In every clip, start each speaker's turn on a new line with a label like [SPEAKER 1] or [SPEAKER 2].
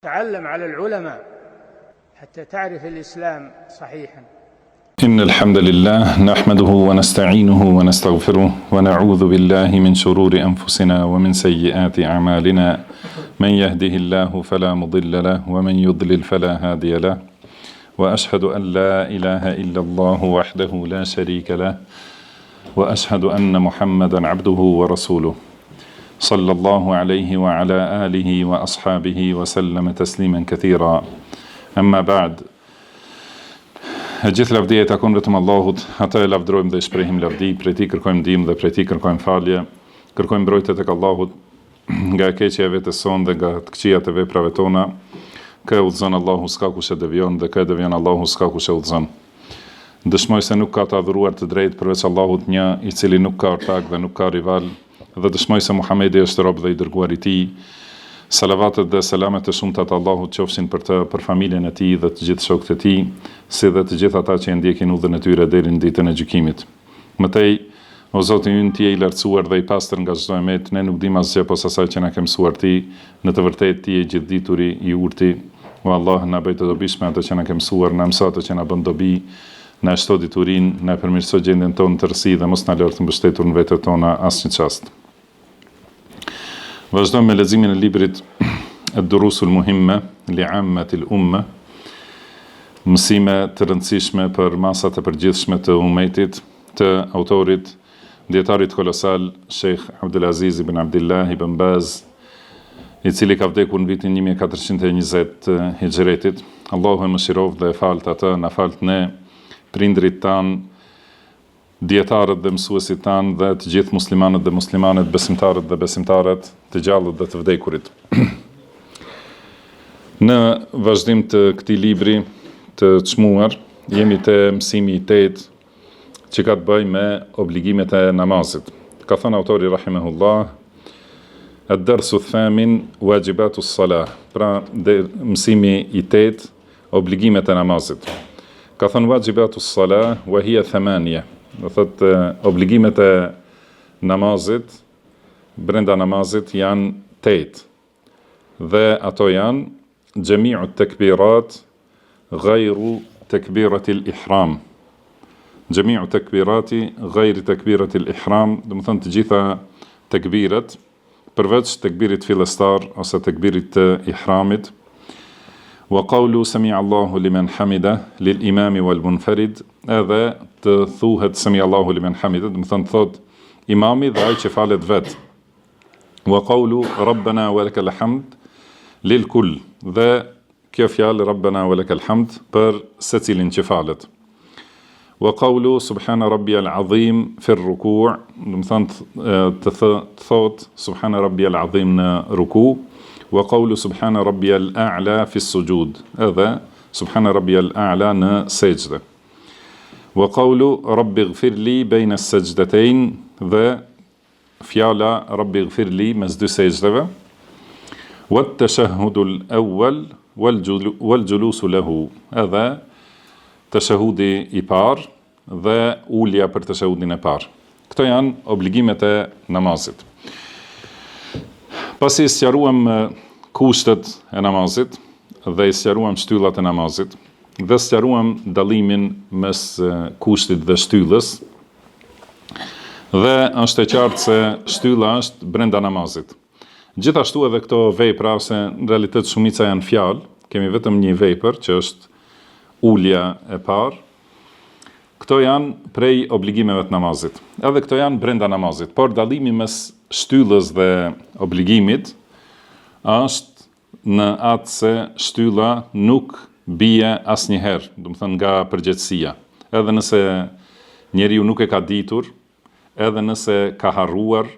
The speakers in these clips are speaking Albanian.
[SPEAKER 1] تعلم على العلماء حتى تعرف الإسلام صحيحا.
[SPEAKER 2] إن الحمد لله نحمده ونستعينه ونستغفره ونعوذ بالله من شرور أنفسنا ومن سيئات أعمالنا من يهده الله فلا مضل له ومن يضلل فلا هادي له وأشهد أن لا إله إلا الله وحده لا شريك له وأشهد أن محمدا عبده ورسوله صلى الله عليه وعلى آله وأصحابه وسلم تسليما كثيرا أما بعد. Gjithë lavdia i takon vetëm Allahut, ata e lavdrojmë dhe i shprehim lavdi, prej tij kërkojmë ndihmë dhe prej tij kërkojmë falje, kërkojmë mbrojtje tek Allahut nga e keqja e vetes sonë dhe nga të këqijat e veprave tona. Kë udhëzon Allahu s'ka kush e devion dhe kë devion Allahu s'ka kush e udhëzon. Dëshmoj se nuk ka të adhuruar të drejtë përveç Allahut një, i cili nuk ka ortak dhe nuk ka rival, dhe dëshmoj se Muhamedi është rob dhe i dërguar i tij. Salavatet dhe selamet e shumta të Allahut qofshin për të, për familjen e tij dhe të gjithë shokët e tij, si dhe të gjithë ata që e ndjekin udhën e tyre deri në ditën e gjykimit. Mëtej, o Zoti ynë, ti je i lartësuar dhe i pastër nga çdo emet, ne nuk dimë asgjë posa asaj që na ke mësuar ti, në të vërtetë ti je gjithdituri, i urti. O Allah, na bëj të dobishme ato që na ke mësuar, na mëso ato që na bën dobi, na shto diturinë, na përmirëso gjendjen tonë të rësi dhe mos na lër të mbështetur në vetët tona asnjë çast. Vazhdojmë me leximin e librit Ad-Durusul Muhimme li Ammatil Ummah, mësime të rëndësishme për masat e përgjithshme të ummetit, të autorit, dietarit kolosal Sheikh Abdulaziz ibn Abdullah ibn Baz, i cili ka vdekur në vitin 1420 Hijretit. Allahu e mëshiroft dhe e falt atë, na falt ne, prindrit tanë, dietarët dhe mësuesit tanë dhe të gjithë muslimanët dhe muslimanet, besimtarët dhe besimtaret, të gjallët dhe të vdekurit. Në vazhdim të këtij libri të çmuar, jemi te mësimi i 8, që ka të bëjë me obligimet e namazit. Ka thënë autori rahimahullah, ad-darsu ath-thamin wajibatus salah, pra mësimi i 8, obligimet e namazit. Ka thënë wajibatus salah wa hiya thamania, do thotë obligimet e namazit, brenda namazit janë 8, dhe ato janë gjemiu tekbirat gajru tekbiratil ihram. Gjemiu tekbirati gajri tekbiratil ihram, dhe më thënë të gjitha tekbiret, përveç tekbirit fillestar ose tekbirit të ihramit. Wa qawlu sami Allahu liman hamida lil imami wal munfarid, edhe të thuhet sami Allahu liman hamida, do të thënë thot imami dhe ai që falet vet. Wa qawlu rabbana wa lakal hamd lil kull, dhe kjo fjalë rabbana wa lakal hamd për secilin që falet. Wa qawlu subhana rabbiyal azim fi ar-ruku', do të thënë të thot subhana rabbiyal azim në ruku'. Wa qawlu subhana rabbiyal a'la fi as-sujud, edhe subhana rabbiyal a'la në sejdë. Wa qawlu rabbi ighfirli bayna as-sajdatayn, dhe fjala rabbi ighfirli mes dy sejdëve. Wa at-tashahhudu al-awwal wal julusu lahu, edhe tashahudi i parë dhe ulja për tashahudin e parë. Këto janë obligimet e namazit. Pasi sqaruam kushtet e namazit dhe sqaruam shtyllat e namazit dhe sqaruam dallimin mes kushtit dhe shtyllës, dhe është e qartë se shtylla është brenda namazit. Gjithashtu edhe këto vepra, ose në realitet shumica janë fjalë, kemi vetëm një vepër që është ulja e parë. Këto janë prej obligimeve të namazit. Edhe këto janë brenda namazit, por dallimi mes shtyllës dhe obligimit është në atë se shtylla nuk bie asnjëherë, do të thënë nga përgjegjësia. Edhe nëse njeriu nuk e ka ditur, edhe nëse ka harruar,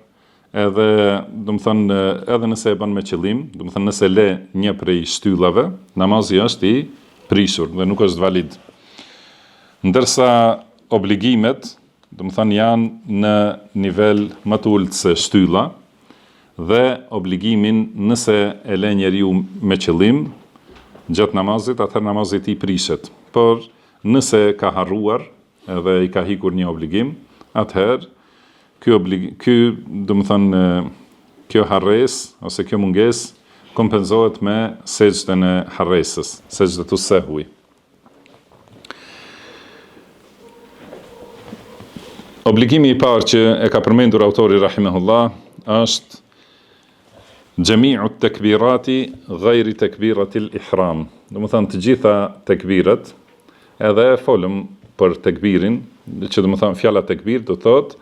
[SPEAKER 2] edhe do të thënë edhe nëse e bën me qëllim, do të thënë nëse le një prej shtyllave, namazi është i prishur dhe nuk është valid. Ndërsa obligimet, do të thënë janë në nivel më të ulët se shtylla, dhe obligimin nëse e le njeriu me qëllim gjatë namazit, atëherë namazit i prishet. Por nëse ka harruar edhe i ka hikur një obligim, atëherë kjo do të thënë kjo harres ose kjo mungesë kompenzohet me sejdën e harresës, sejdatu sehwi. Obligimi i parë që e ka përmendur autori rahimahullah është gjemi'u tekbirati ghairi tekbiratil ihram. Do më thënë të gjitha tekbirat, edhe folëm për tekbirin, që do më thënë fjala tekbir do thotë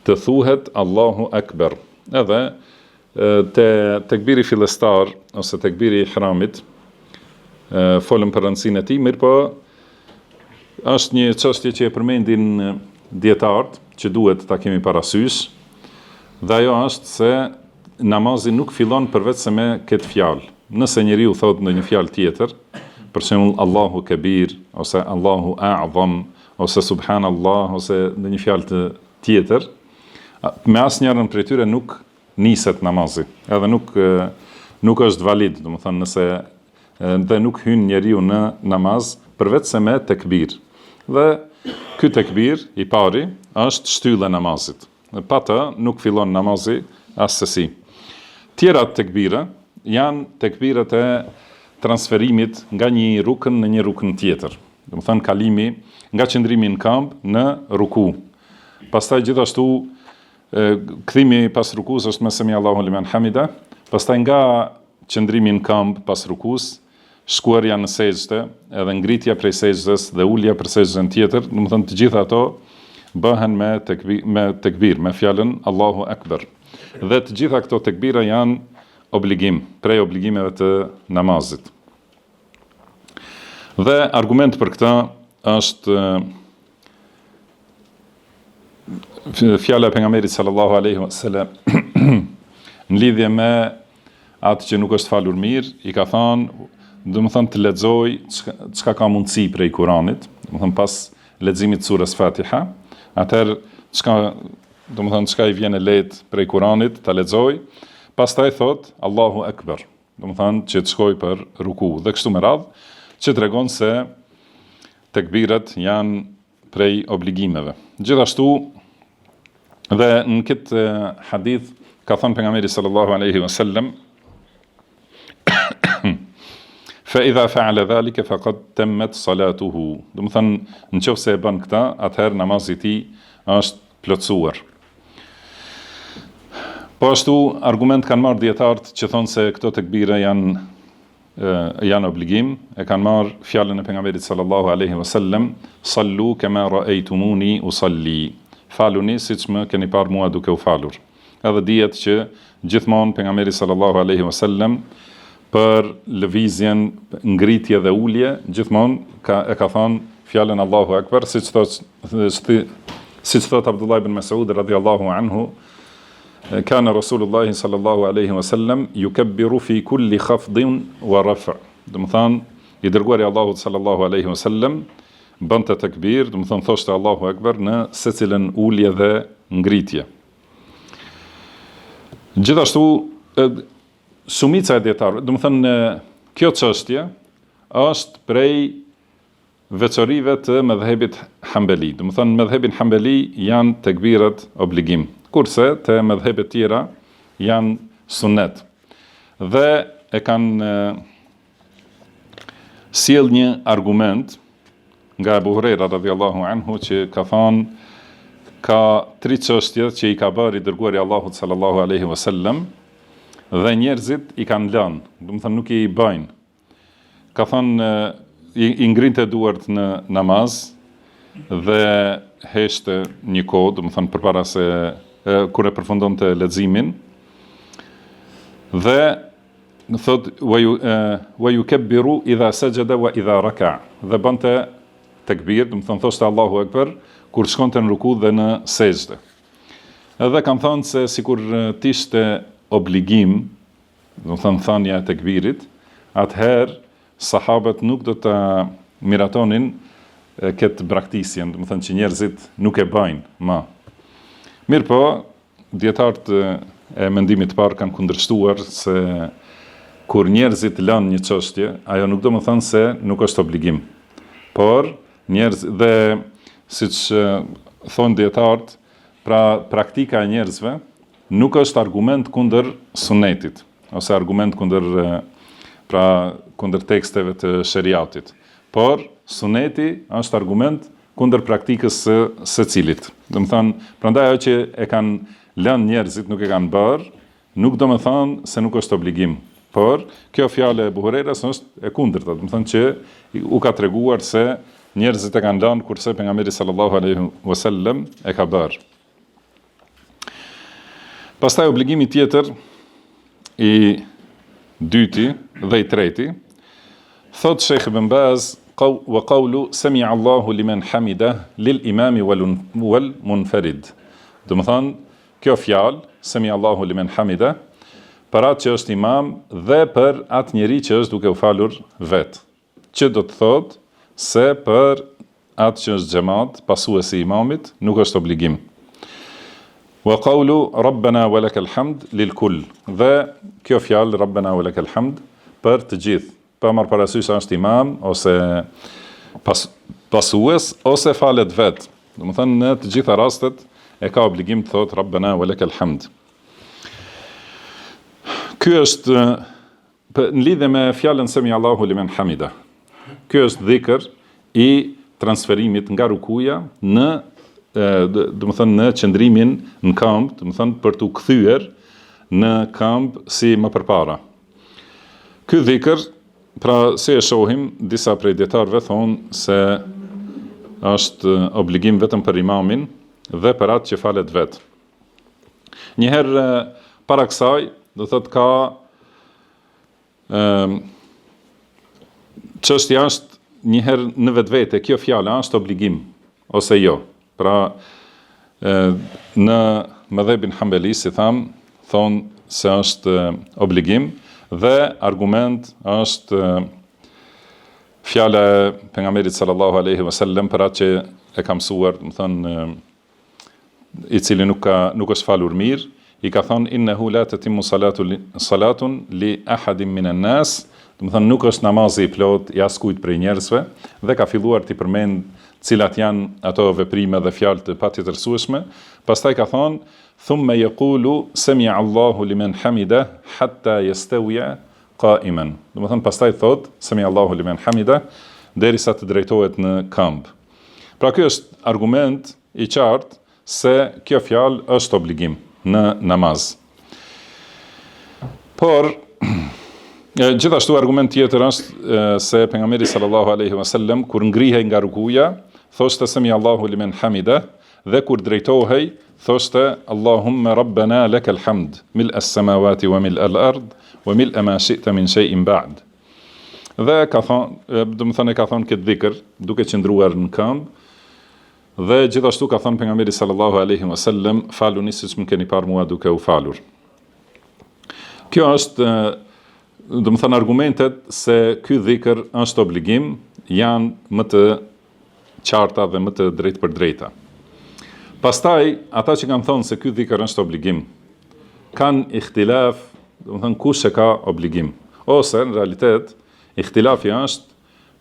[SPEAKER 2] të thuhet Allahu Akbar. Edhe te tekbiri fillestar ose tekbiri ihramit, folëm për rëndësinë e tij, mirë po është një çështje që e përmendin dietarët që duhet ta kemi parasysh, dhe ajo është se namazi nuk fillon përveç se me këtë fjalë. Nëse njeriu thot në një fjalë tjetër, për shembull Allahu Kabir ose Allahu A'zam ose Subhanallah ose në një fjalë tjetër, me asnjërin prej tyre nuk niset namazi, edhe nuk është valid, do të thonë nëse dhe nuk hyn njeriu në namaz përveç se me tekbir. Dhe ky tekbir i pari është shtylla e namazit. Pa të nuk fillon namazi asesi. Tjera tekbira janë tekbirat e transferimit nga një rukn në një rukn tjetër. Do të thënë kalimi nga qëndrimi në këmbë në ruku. Pastaj gjithashtu kthimi pas rukus është me semi Allahu liman hamida. Pastaj nga qëndrimi në këmbë pas rukus, shkuarja në sejdë, edhe ngritja prej sejdës dhe ulja për sejdën tjetër, do të thënë të gjitha ato bëhen me tekbir, me fjalën Allahu Akbar. Dhe të gjitha këto tekbira janë obligim, prej obligimeve të namazit. Dhe argument për këtë është fjala e pejgamberit sallallahu alaihi wasallam në lidhje me atë që nuk është falur mirë, i ka thënë, do të thënë të lexoj çka ka mundësi prej Kuranit, do të thënë pas leximit surës Fatiha, atëherë do të thënë çka i vjen e lehtë prej Kuranit ta lexoj, pastaj thot Allahu Akbar, do të thënë që të shkoj për ruku dhe kështu me radhë, që tregon se tekbirat janë prej obligimeve. Gjithashtu dhe në këtë hadith ka thënë pejgamberi sallallahu alaihi wasallam fa idha fa'ala dhalika faqad tammat salatuhu. Do të thënë nëse e bën këtë, atëherë namazi i tij është plotësuar. Po ashtu argument kanë marrë dietarët që thonë se këto tekbira janë obligim, e kanë marrë fjalën e pejgamberit sallallahu alaihi wasallam, sallu kama ra'aytumuni usalli. Faluni siç më keni parë mua duke u falur. Edhe dihet që gjithmonë pejgamberi sallallahu alaihi wasallam për lëvizjen, ngritje dhe ulje, gjithmonë e ka thënë fjalën Allahu Akbar, siç thot Abdullah ibn Mas'ud radhiyallahu anhu, kana Rasulullah sallallahu alaihi wasallam yukabbiru fi kulli khafdin wa raf'. Do të thënë, i dërguari i Allahut sallallahu alaihi wasallam bënte takbir, do të thënë thoshte Allahu Akbar në secilën ulje dhe ngritje. Gjithashtu shumica e dietarëve, do të thënë kjo çështje është prej veçorive të mëdhëbit Hambeli. Do të thënë mëdhëbin Hambeli janë tekbirat obligim, kurse te mëdhëbet tjera janë sunnet. Dhe e kanë sjell një argument nga Abu Huraira radhiyallahu anhu që ka thënë ka 3 çështje që i ka bërë i dërguari Allahut sallallahu alaihi wasallam dhe njerëzit i kanë lënë, do të thënë nuk i bëjnë. Ka thënë i ngrinte duart në namaz dhe heshte një kohë, do të thënë përpara se kur e përfundonte leximin. Dhe thot wa yukabbiru idha sajada wa idha raka'a. Dhe bënte tekbir, do të thënë thoshte Allahu Akbar kur shkonte në ruku dhe në sejdë. Edhe kanë thënë se sikur t'ishte obligim, do të thënë thënia e tekbirit, atëherë sahabët nuk do të miratonin këtë braktisjen, do të thënë që njerëzit nuk e bëjnë më. Mirë po, dietarët e mendimit të parë kanë kundërshtuar se kur njerëzit lënë një çështje, ajo nuk do të thënë se nuk është obligim. Por dhe siç thonë dietarët, pra praktika e njerëzve nuk është argument kundër sunetit. ose argument kundër teksteve të sheriatit. Por suneti është argument kundër praktikës së cilit. Do të thonë, prandaj ajo që e kanë lënë njerëzit nuk e kanë bërë, nuk do të thonë se nuk është obligim. Por kjo fjalë e Buhurerës është e kundërta, do të thonë që u ka treguar se njerëzit e kanë lënë kurse pejgamberi sallallahu alaihi wasallam e ka bërë. Pastaj obligimi tjetër i dyti dhe i treti, thot Sheikh Ibn Baz, wa qawlu sami'a Allahu liman hamida lil imami wal munfarid. Do të thonë, kjo fjalë sami'a Allahu liman hamida për atë që është imam dhe për atë njeri që është duke u falur vetë. Që do të thotë se për atë që është xhamat, pasuesi i imamit, nuk është obligim. Wa qawlu rabbana wa lakal hamd lil kull. Dhe kjo fjalë rabbana wa lakal hamd për të gjithë. Pa marrë parasysh është imam ose pasues ose falet vetë. Do të thënë në të gjitha rastet e ka obligim të thotë rabbana wa lakal hamd. Ky është në lidhje me fjalën semi Allahu liman hamida. Ky është dhikr i transferimit nga rukuja në do të thënë në qëndrimin në këmbë, do të thënë për të kthyer në këmbë si më përpara. Ky dhikr, pra si e shohim, disa prej dietarëve thonë se është obligim vetëm për imamin dhe për atë që falet vetë. Njëherë para kësaj, do thotë ka çështja është njëherë në vetvete, kjo fjala është obligim ose jo. Pra në mëdhebin Hambeli, si tham, thonë se është obligim dhe argument është fjala e pejgamberit sallallahu alaihi wasallam për atë që e ka mësuar, do të thonë i cili nuk është falur mirë, i ka thonë innehu la tatimmu salatun li ahadin minan nas, do të thonë nuk është namazi i plot i askujt prej njerëzve, dhe ka filluar të përmend cilat janë ato veprime dhe fjalë të patjetërsueshme. Pastaj ka thonë thumma yaqulu sami'a Allahu liman hamida hatta yastawiya qa'iman. Do të thonë pastaj thot sami'a Allahu liman hamida derisa të drejtohet në këmbë. Pra ky është argument i qartë se kjo fjalë është obligim në namaz. Por gjithashtu argument tjetër është se pejgamberi sallallahu alaihi wasallam kur ngrihej nga rukuja thoshte sami Allahu liman hamida dhe kur drejtohej thoshte Allahumma rabbana lakal hamd mil as-samawati wa mil al-ard wa mil ma shi'ta min shay'in ba'd. Dhe ka thonë, do të thonë ka thonë këtë dhikr duke qëndruar në këmbë dhe gjithashtu ka thonë pejgamberi sallallahu alaihi wasallam faluni siç më keni parë mua duke u falur. Kjo është do të thënë argumentet se ky dhikr është obligim janë më të qarta dhe më të drejtë për drejta. Pastaj, ata që kanë thonë se ky dhikr është obligim, kanë ihtilaf, do të thënë kush e ka obligim. Ose, në realitet, ihtilafi është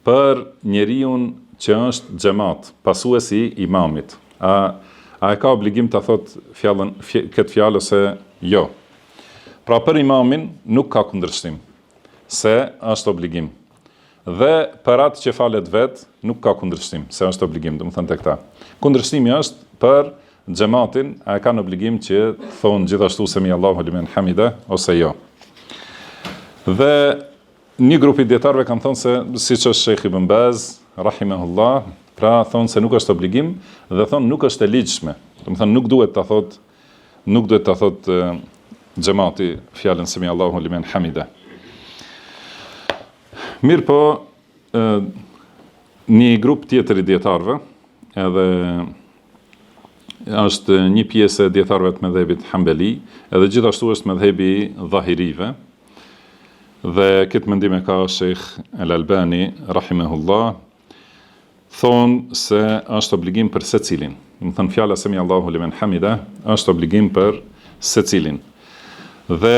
[SPEAKER 2] për njeriun që është xhamat, pasuesi i imamit. A e ka obligim të thotë këtë fjalë ose jo? Pra për imamin nuk ka kundërshtim se është obligim. Dhe për atë që falet vetë, nuk ka kundërshtim se është obligim, do të thënë tek ta. Kundërshtimi është për xhamatin, a e kanë obligim që thonë gjithashtu semi Allahu liman hamida ose jo. Dhe një grupi dietarëve kanë thonë se siç është Sheikh Ibn Baz rahimahullah, pra thonë se nuk është obligim dhe thonë nuk është e ligjshme. Do të thënë nuk duhet ta thotë xhamati fjalën semi Allahu liman hamida. Mirë po, një grup tjetër i dietarëve, edhe është një pjesë e dietarëve të mëdhëbit Hambeli, edhe gjithashtu është mëdhëbi i Dhahirive, dhe këtë mendim e ka Sheikh Al-Albani rahimahullah, thonë se është obligim për secilin. Do të thënë fjala semi Allahu liman hamida është obligim për secilin. Dhe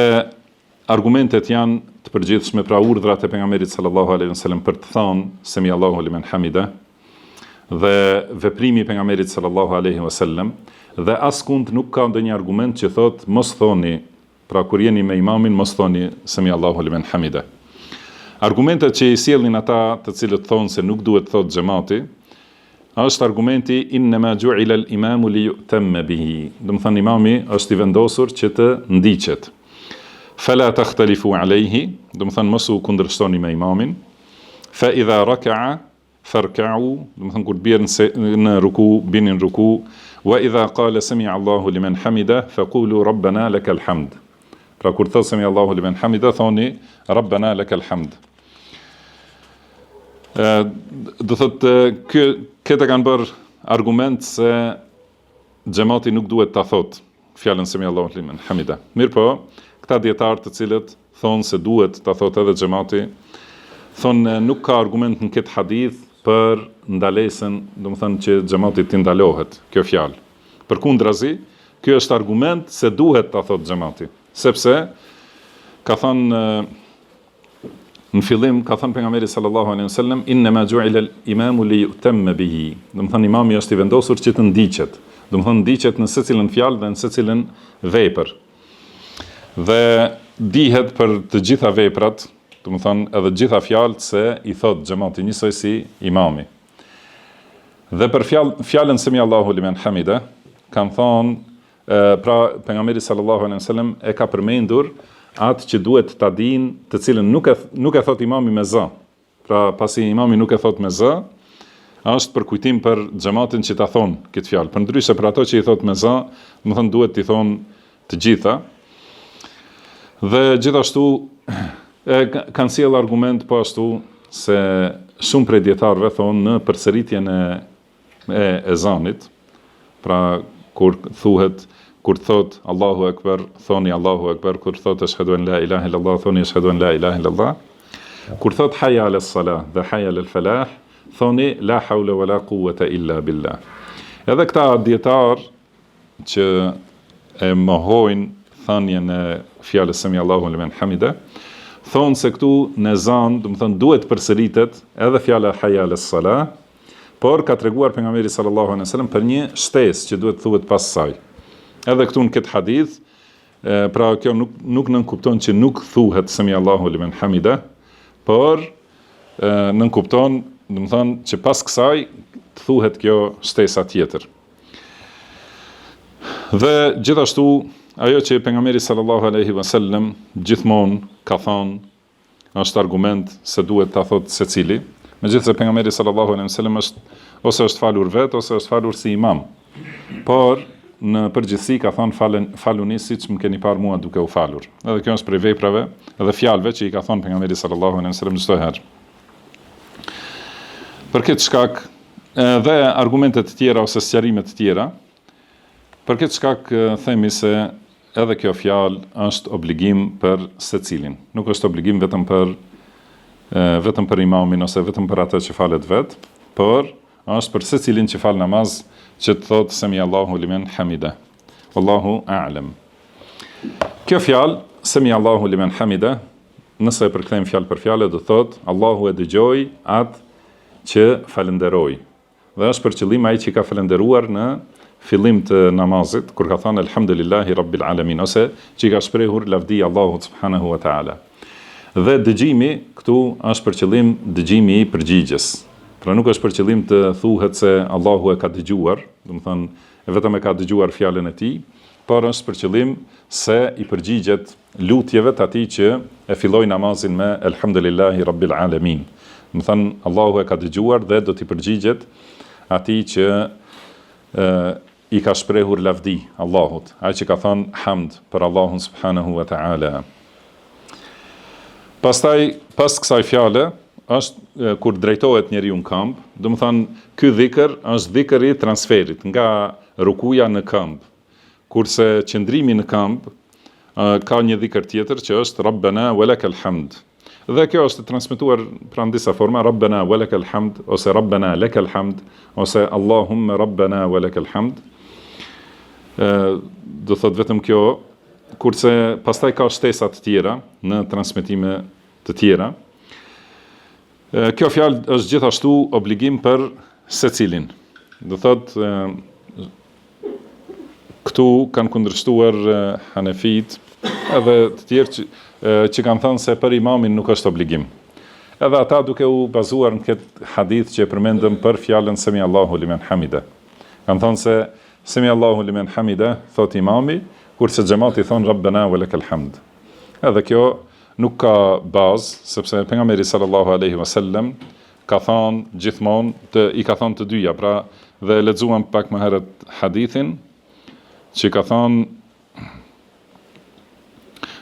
[SPEAKER 2] argumentet janë të përgjithshme, pra urdhrat e pejgamberit sallallahu alaihi wasallam për të thënë semi Allahu liman hamida dhe veprimi i pejgamberit sallallahu alaihi wasallam, dhe askund nuk ka ndonjë argument që thotë mos thoni Pra kur jeni me imamin, mos thoni semi Allahu limen hamida. Argumentet që i sjellin ata të cilët thonë se nuk duhet thot xhamati, është argumenti innama ju'ila al-imamu li yu'tamma bihi. Do të thënë imami është i vendosur që të ndiqet. Fala takhtalifu alayhi, do të thënë mos u kundërshtoni me imamin. Fa idha raka'a farka'u, do të thënë kur bjen në ruku, bini në ruku. Wa idha qala sami'a Allahu liman hamida faqulu rabbana lakal hamd. Pra kur thot sami'a Allahu liman hamida thoni rabbana lakal hamd. Do thotë këtë kanë bërë argument se xhamati nuk duhet ta thot fjalën sami'a Allahu liman hamida. Mirë po, këta dietarë të cilët thonë se duhet ta thot edhe xhamati, thonë nuk ka argument në këtë hadith për ndalesën, do të thënë që xhamati të ndalohet kjo fjalë. Përkundrazi, ky është argument se duhet ta thot xhamati, sepse ka thënë në fillim ka thënë pejgamberi sallallahu alaihi wasallam inma ju'ila al-imamu li yu'tamma bihi. Do të thënë imami është i vendosur që të ndiqet. Do të thënë ndiqet në secilën fjalë dhe në secilën vepër. Dhe dihet për të gjitha veprat, do të thënë edhe të gjitha fjalët se i thot xhamati njësoj si imami. Dhe për fjalën semi Allahu liman hamida, kanë thonë pra pejgamberi sallallahu alaihi wasallam e ka përmendur atë që duhet ta dinë, të cilën nuk e thot imami me zë. Pra pasi imami nuk e thot me zë, është për kujtim për xhamatin që ta thonë këtë fjalë. Përndryshe për ato që i thot me zë, do të thonë duhet t'i thonë të gjitha. Dhe gjithashtu kanë sjell argument po ashtu se shumë prej dietarëve thonë në përsëritjen e ezanit, pra kur thot Allahu Akbar, thoni Allahu Akbar, kur thot ashhadu an la ilaha illallah, thoni ashhadu an la ilaha illallah. Kur thot hayya ala salah dhe hayya ala falah, thoni la hawla wala quwwata illa billah. Edhe këta dietar që e mohojnë thënien e fjalës sami Allahu liman hamida, thonë se këtu në ezan, do të thonë duhet përsëritet edhe fjala hayya ala salah, por ka treguar pejgamberi sallallahu alaihi wasallam për një shtesë që duhet thuhet pas saj. Edhe këtu në këtë hadith, pra kjo nuk nënkupton që nuk thuhet sami Allahu liman hamida, por nënkupton, do të thonë që pas kësaj të thuhet kjo shtesa tjetër. Dhe gjithashtu ajo që pejgamberi sallallahu alaihi wasallam gjithmonë ka thonë është argument se duhet ta thotë secili, megjithëse pejgamberi sallallahu alaihi wasallam ose është falur vet ose është falur si imam. Por në përgjithësi ka thënë faluni siç më keni parë mua duke u falur. Edhe kjo është prej veprave edhe fjalëve që i ka thënë pejgamberi sallallahu alaihi wasallam çdo herë. Për këtë shkak dhe argumente të tjera ose sqarime të tjera, për këtë shkak themi se edhe kjo fjalë është obligim për secilin. Nuk është obligim vetëm për imamin ose vetëm për atë që falet vet, por është për secilin që fal namaz që të thotë sami Allahu liman hamida. Wallahu a'lam. Kjo fjalë sami Allahu liman hamida, nëse e përkthejmë fjalë për fjalë, do thotë Allahu e dëgjoi atë që falenderoi. Dhe është për qëllim ai që ka falenderuar në fillim të namazit, kur ka thënë elhamdulillahi rabbil alamin, ose që ka shprehur lavdi Allahut subhanahu wa taala. Dhe dëgjimi këtu është për qëllim dëgjimi i përgjigjes. Pra nuk është për qëllim të thuhet se Allahu e ka dëgjuar, do të thonë vetëm e ka dëgjuar fjalën e tij, por është për qëllim se i përgjigjet lutjeve të atij që e filloi namazin me elhamdulillahi rabbil alamin. Do të thonë Allahu e ka dëgjuar dhe do t'i përgjigjet atij që i ka shprehur lavdi Allahut, ai që ka thënë hamd për Allahun subhanahu wa taala. Pastaj pas kësaj fjale është kur drejtohet njeriu në këmbë, do të thonë ky dhikr është dhikri i transferit nga rukuja në këmbë. Kurse qëndrimi në këmbë ka një dhikr tjetër që është Rabbana walakal hamd. Dhe kjo është transmetuar pranë disa forma Rabbana walakal hamd ose Rabbana lakal hamd ose Allahumma Rabbana walakal hamd. Do thotë vetëm kjo, kurse pastaj ka shtesa të tjera në transmetime të tjera. Kjo fjalë është gjithashtu obligim për secilin. Do thotë këtu kanë kundërshtuar Hanefit edhe të tjerë që kanë thënë se për imamin nuk është obligim. Edhe ata duke u bazuar në këtë hadith që e përmendëm për fjalën Semi Allahu limen hamide. Kanë thënë se Semi Allahu limen hamide thot imami, kurse xhamati thon Rabbana wa lakal hamd. Edhe kjo nuk ka bazë, sepse pejgamberi sallallahu alaihi wasallam ka thënë gjithmonë i ka thënë të dyja, pra dhe lexuam pak më herët hadithin që ka thënë,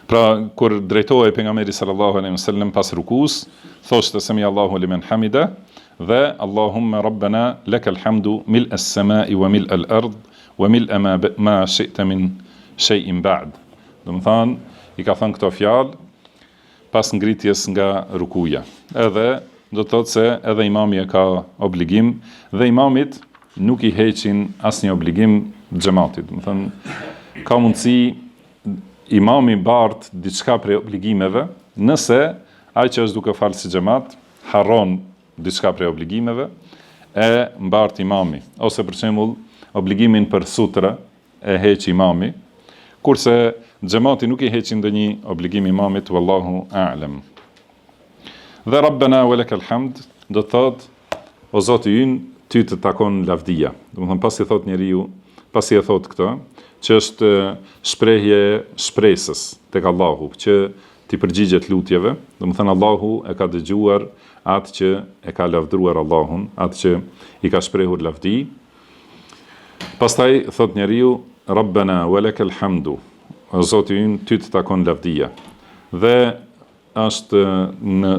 [SPEAKER 2] pra kur drejtohej pejgamberi sallallahu alaihi wasallam pas rukus, thoshte Semi Allahu limen hamida dhe Allahumma rabbana lakal hamdu mil as-samai wa mil al-ard wa mil ma shi'ta min shay'in ba'd. Do të thonë, i ka thënë këto fjalë pas ngritjes nga rukuja. Edhe do të thotë se edhe imami e ka obligim dhe imamit nuk i heqin asnjë obligim xhamatit. Do të thonë, ka mundësi imami bart diçka prej obligimeve, nëse ai që është duke falë si xhamat harron diçka prej obligimeve e mbart imami, ose për shembull obligimin për sutra e heq imami, kurse xhamati nuk i heqin ndonjë obligim imamit, wallahu a'lam. Dhe Rabbana wa lakal hamd do të thotë, o Zoti ynë, ty të takon lavdia. Do të thonë, pasi thot njeriu, pasi e thot këtë, që është shprehje shpresës tek Allahu, që ti përgjigjet lutjeve, do të thënë Allahu e ka dëgjuar atë që e ka lavdruar Allahun, atë që i ka shprehur lavdi. Pastaj thot njeriu, Rabbana wa lakal hamdu, o Zoti ynë, ty të takon lavdia. Dhe është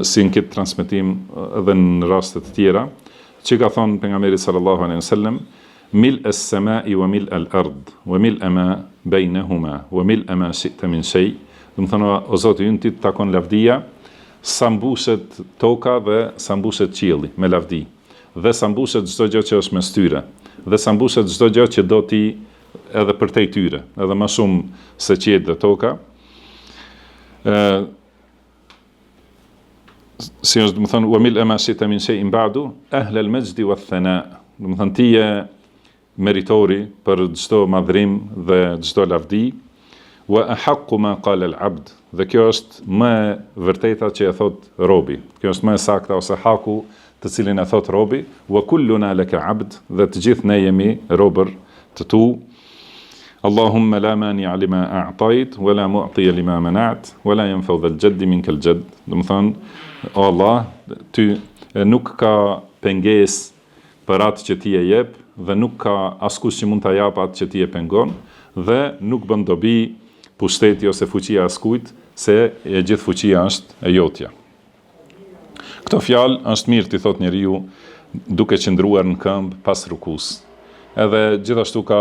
[SPEAKER 2] si në këtë transmetim edhe në rastet të tjera, që ka thonë pejgamberi sallallahu alaihi wasallam, mil as-samai wa mil al-ard wa mil ma bainahuma wa mil ma shi'ta min shay. Do të thonë, o Zoti ynë, ti të takon lavdia, sa mbushet toka dhe sa mbushet qielli me lavdi, dhe sa mbushet çdo gjë që është mes tyre, dhe sa mbushet çdo gjë që do ti edhe përtej tyre, edhe më shumë se qielli dhe toka. Si është, do të thonë, wa mil ma shi'ta min shay'in ba'du ahla al-majdi wath-thana. Do të thonë, ti je meritori për çdo madhrim dhe çdo lavdi. Wa ahaqqu ma qala al-'abd. Dhe kjo është më e vërteta që e thot robi. Kjo është më e sakta ose haku të cilin e thot robi. Wa kulluna laka 'abd, dhe të gjithë ne jemi robër të tu. Allahumma la mani'a lima a'tait wa la mu'tiya lima mana'at wa la yanfa'u dhal jaddi minka al-jadd. Do të thonë, o Allah, ty nuk ka pengesë për atë që ti e jep, dhe nuk ka askush që mund ta jap atë që ti e pengon, dhe nuk bën dobi pushteti ose fuqia askujt, se e gjithë fuqia është e jotja. Këto fjalë është mirë t'i thot njeriu duke qëndruar në këmbë pas rukus. Edhe gjithashtu ka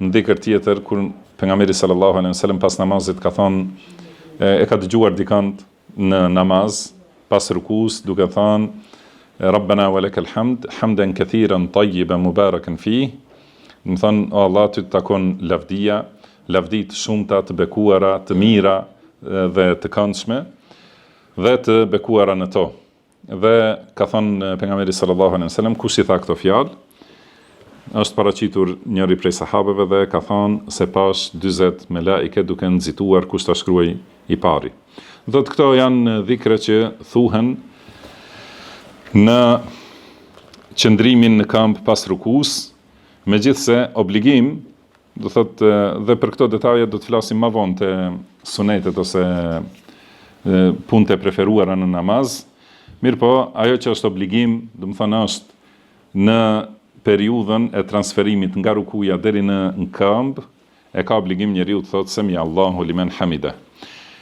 [SPEAKER 2] ndikër tjetër kur pejgamberi sallallahu alaihi wasallam pas namazit ka thonë, e ka dëgjuar dikant në namaz pas rukus duke thënë, Rabbana wa lakal hamd, hamdan kathiran tayyiban mubarakan fi. Do të thonë, o Allah, ty të takon lavdia, lavdi të shumta, të bekuara, të mira dhe të këndshme, dhe të bekuara në to. Dhe ka thënë pejgamberi sallallahu alaihi wasallam, kush i tha këto fjalë, është paraqitur njëri prej sahabeve dhe ka thënë se pash 40 melaike duke nxituar kush ta shkruaj i pari. Do të këto janë dhikre që thuhen në qëndrimin në këmbë pas rukus, megjithse obligim, do thotë, dhe për këto detaje do të flasim më vonë te sunetet ose punët e preferuara në namaz. Mirëpo, ajo që është obligim, do të thonë, është në periudhën e transferimit nga rukuja deri në këmbë, e ka obligim njeriu të thotë Semi Allahu limen hamida.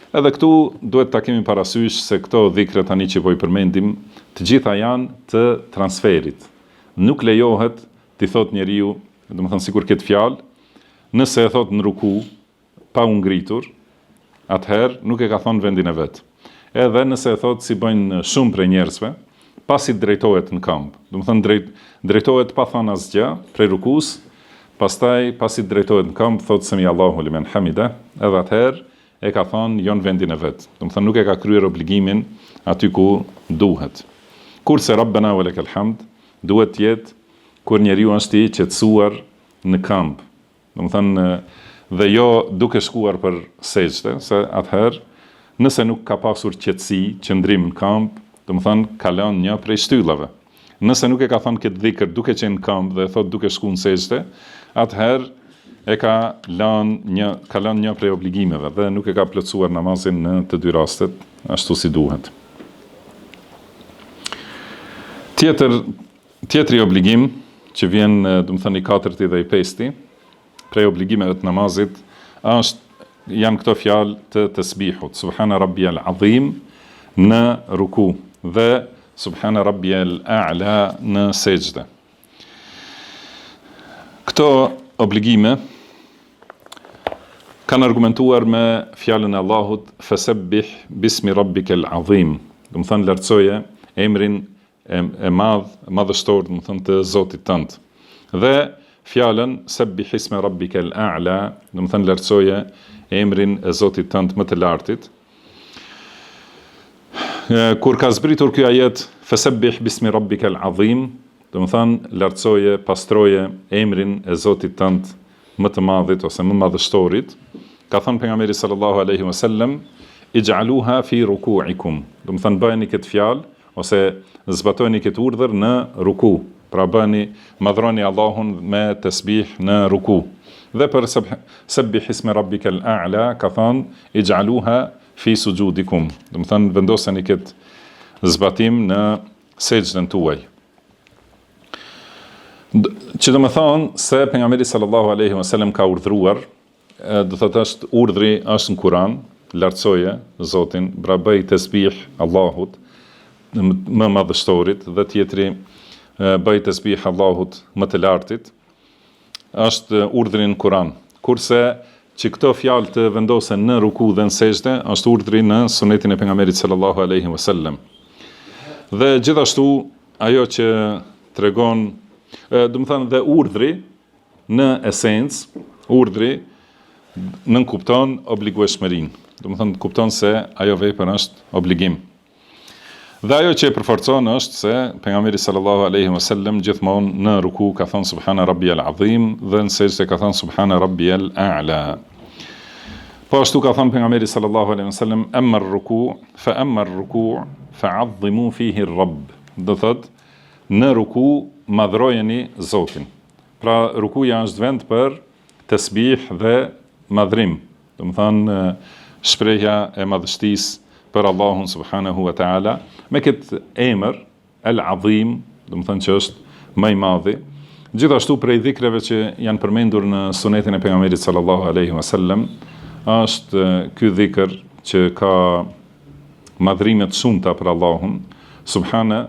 [SPEAKER 2] Edhe këtu duhet ta kemi parasysh se këto dhikre tani që po i përmendim, të gjitha janë të transferit. Nuk lejohet t'i thot njeriu, do të thonë sikur këtë fjalë, nëse e thot në ruku pa u ngritur, atëherë nuk e ka thonë vendin e vet. Edhe nëse e thot si bëjnë shumë prej njerëzve, pasi drejtohet në këmbë. Do të thonë drejtohet pa thënë asgjë prej rukus, pastaj pasi drejtohet në këmbë thot Semi Allahu limen hamida, edhe atëherë e ka thonë jo në vendin e vet. Do të thonë nuk e ka kryer obligimin aty ku duhet. Kurse Rabbana wa lakal hamd duhet të jetë kur njeriu është i qetësuar në këmbë. domethënë dhe jo duke shkuar për sejdë, se atëherë nëse nuk ka pasur qetësi, qëndrim në kamp, domethënë ka lënë një prej shtyllave. Nëse nuk e ka thënë këtë dhikr duke qenë në kamp dhe thot duke shkuar në sejdë, atëherë e ka lënë një prej obligimeve dhe nuk e ka plotësuar namazin në të dy rastet ashtu si duhet. Tjetri obligim që vjen, domethënë i katërti dhe i pesti, prej obligimeve të namazit janë këto fjalë të tasbihut, subhana rabbiyal azim në ruku dhe subhana rabbiyal a'la në sejdë. Këto obligime kanë argumentuar me fjalën e Allahut fasabbih bismi rabbikal azim, domethënë lartësoje emrin e madhështor, domethënë të Zotit tënd. Dhe fjalën sabbih isma rabbikal a'la, domethënë lartësoje emrin e Zotit tënd më të lartit. Kur ka zbritur ky ajet fasabbih bismi rabbikal azim, domethënë lartësoje, pastroje emrin e Zotit tënd më të madhit ose më madhështorit, ka thënë pejgamberi sallallahu alaihi wasallam ij'aluha fi ruku'ikum, domethënë bëjeni këtë fjalë ose zbatojeni këtë urdhër në ruku, pra madhroni Allahun me tasbih në ruku. Dhe për sabbih isma rabbikal a'la ka thënë ij'aluha fi sujudikum, domethënë vendoseni këtë zbatim në sejdën tuaj. Që do të thonë se pejgamberi sallallahu alaihi wasallam ka urdhëruar, do thotë është urdhri është në Kur'an, lartësoje Zotin, pra bëj tasbih Allahut më madhështorit, dhe tjetri bëj tasbih Allahut më të lartit, është urdhri në Kur'an. Kurse që këto fjalë të vendosen në ruku dhe në sejdë është urdhri në sunetin e pejgamberit sallallahu alaihi wasallam. Dhe gjithashtu ajo që tregon, do të thënë dhe urdhri në esencë, urdhri nënkupton obligueshmërinë. Do të thënë kupton se ajo vepër është obligim. Dhe ajo që e përforcon është se pejgamberi sallallahu alaihi wasallam gjithmonë në ruku ka thënë subhana rabbiyal azim dhe në sejdë ka thënë subhana rabbiyal a'la. Po ashtu ka thënë pejgamberi sallallahu alaihi wasallam amma ar-ruku' fa'azzimu fihi ar-rabb. Do thotë në ruku madhrojeni Zotin. Pra rukuja është vend për tasbih dhe madhrim. Do të thënë shprehja e madhështisë për Allahun subhanahu wa ta'ala, me këtë emër, el-azim, do të thënë që është më i madhi. Gjithashtu prej dhikreve që janë përmendur në sunetin e pejgamberit sallallahu alaihi wasallam, është ky dhikr që ka madhrime të shumta për Allahun, subhana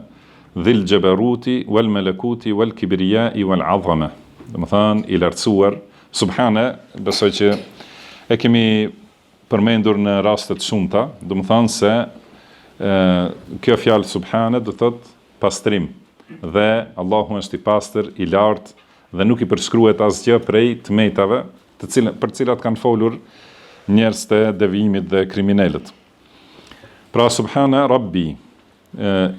[SPEAKER 2] dhil jabaruti wal malakuti wal kibriyai wal azama. Do të thënë i lartësuar, subhana, besoj që e kemi përmendur në raste të shumta, do të thonë se kjo fjalë subhane do thotë pastrim, dhe Allahu është i pastër, i lartë dhe nuk i përshkruhet asgjë prej tmetave, për cilat kanë folur njerëz të devijimit dhe kriminalët. Pra subhana rabbi,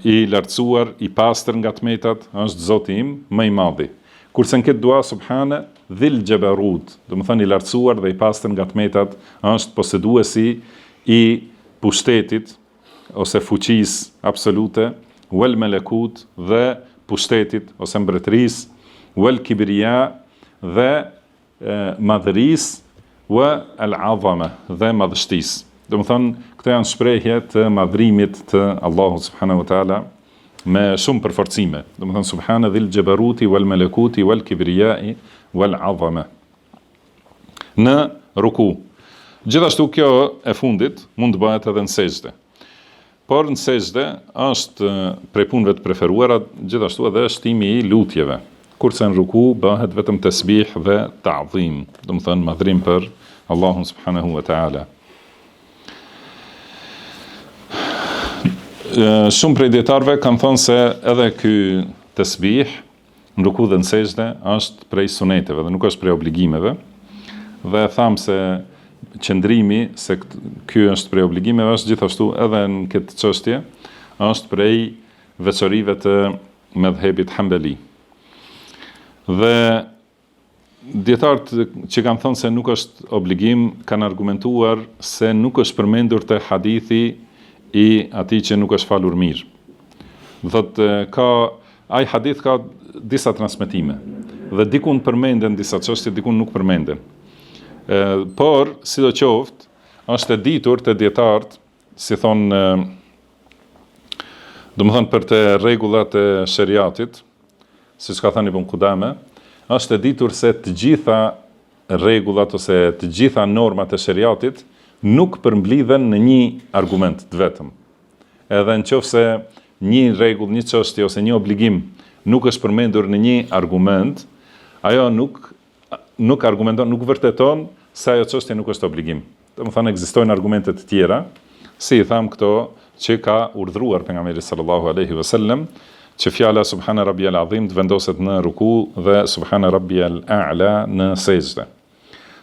[SPEAKER 2] i lartësuar, i pastër nga tmetat, është Zoti im më i madhi. Kurse në këtë dua subhana dhil jabarut, do të thënë i lartësuar dhe i pastër nga tmetat, është poseduesi i pushtetit ose fuqisë absolute, wal malakut dhe pushtetit ose mbretërisë, wal kibriya dhe madhërisë, wa al azama dhe madhështisë. Do të thënë këto janë shprehje të madhrimit të Allahut subhanahu wa taala me shumë përforcime. Do të thënë subhana dhil jabaruti wal malakuti wal kibriyai wal azama në ruku. Gjithashtu kjo e fundit mund të bëhet edhe në sejdë. Por në sejdë është prej punëve të preferuara gjithashtu edhe shtimi i lutjeve. Kurse në ruku bëhet vetëm tasbih dhe ta'zim, do të thënë madhrim për Allahun subhanahu wa taala. Shumë prej dietarëve kanë thënë se edhe ky tasbih në ruku dhe në sejdë është prej suneteve dhe nuk është prej obligimeve. Dhe tham se qëndrimi se ky është prej obligimeve është gjithashtu edhe në këtë çështje është prej veçorive të medhhebit Hambeli. Dhe dietarët që kanë thënë se nuk është obligim, kanë argumentuar se nuk është përmendur te hadithi i atij që nuk është falur mirë. Ai hadith ka disa transmetime dhe dikun përmenden disa çështje, dikun nuk përmenden. Por sidoqoftë, është e ditur te dietarët, si thonë, domethënë për të rregullat e shariatit, siç ka thënë Ibn Qudame, është e ditur se të gjitha rregullat ose të gjitha normat e shariatit nuk përmblidhen në një argument të vetëm. Edhe nëse një rregull, një çështje ose një obligim nuk është përmendur në një argument, ajo nuk argumenton, nuk vërteton se ajo çështje nuk është obligim. Domethënë ekzistojnë argumente të tjera, si i tham këto që ka urdhëruar pejgamberi sallallahu alaihi wasallam, që fjala subhana rabbiyal azim të vendoset në ruku dhe subhana rabbiyal a'la në sejdë.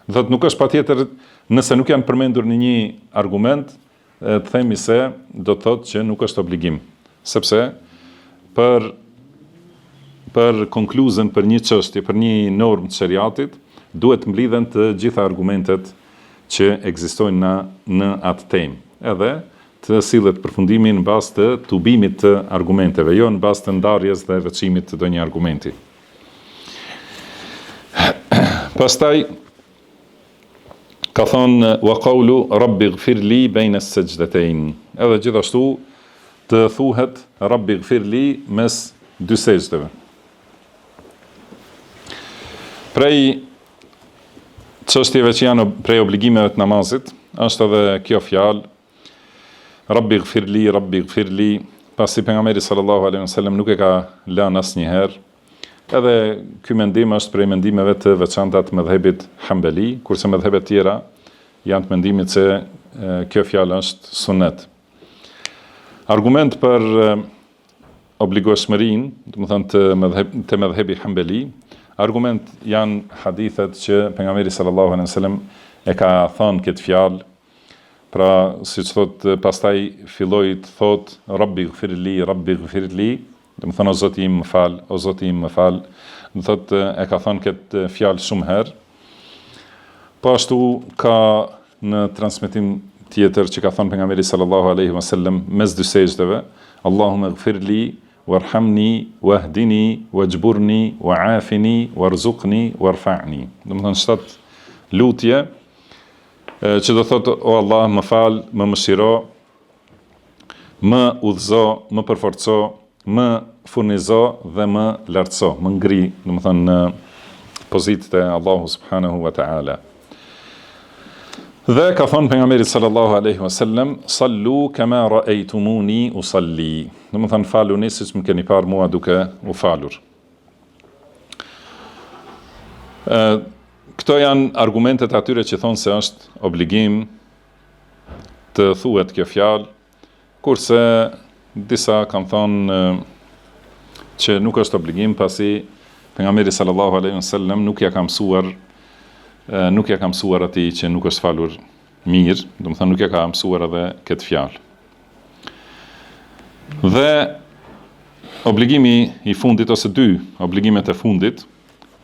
[SPEAKER 2] Thotë nuk është patjetër nëse nuk janë përmendur në një argument, të themi se do të thotë që nuk është obligim, sepse për konkluzën për një çështje, për një normë të shariatit, duhet mblidhen të gjitha argumentet që ekzistojnë në atë temë, edhe të sillet përfundimi në bazë të tubimit të argumenteve, jo në bazë të ndarjes dhe veçimit të ndonjë argumenti. Pastaj ka thonë wa qawlu rabbi ighfirli bayna as-sajdatayn. Edhe gjithashtu të thuhet rabbi ighfirli mes dy sejdëve. Prej çështjeve që janë prej obligimeve të namazit, është edhe kjo fjalë Rabbi ighfirli, pasi pejgamberi sallallahu alaihi wasallam nuk e ka lënë asnjëherë. Edhe ky mendim është prej mendimeve të veçanta të mëdhëbit Hambeli, kurse mëdhëbet tjera janë të mendimit se kjo fjalë është sunet. Argument për obligueshmërinë, domethënë të mëdhëbi Hambeli, argument janë hadithet që pejgamberi sallallahu alaihi wasallam e ka thënë këtë fjalë. Pra, siç thotë, pastaj filloi të thotë Rabbi ighfirli, do të thonë o Zoti im më fal, do thotë e ka thënë këtë fjalë shumë herë. Po ashtu ka në transmetim tjetër që ka thënë pejgamberi sallallahu alaihi wasallam mes dy sejdëve, Allahumma ighfirli warhamni wahdini wajburni wa'afini warzuqni warfa'ni. Do të thonë 7 lutje që do thotë o Allah, më fal, më mëshiro, më udhëzo, më përforco, më furnizo dhe më lartëso, më ngri, domethënë në pozitën e Allahu subhanahu wa ta'ala. Dhe ka thënë pejgamberi sallallahu alaihi wasallam, sallu kama ra'aytumuni usalli. Domethënë faluni siç më keni parë mua duke u falur. Këto janë argumentet atyre që thonë se është obligim të thuhet kjo fjalë, kurse disa kanë thonë që nuk është obligim pasi pejgamberi sallallahu alaihi wasallam nuk ja ka mësuar atij që nuk është falur mirë, domethënë nuk ja ka mësuar edhe këtë fjalë. Dhe obligimi i fundit ose dy obligimet e fundit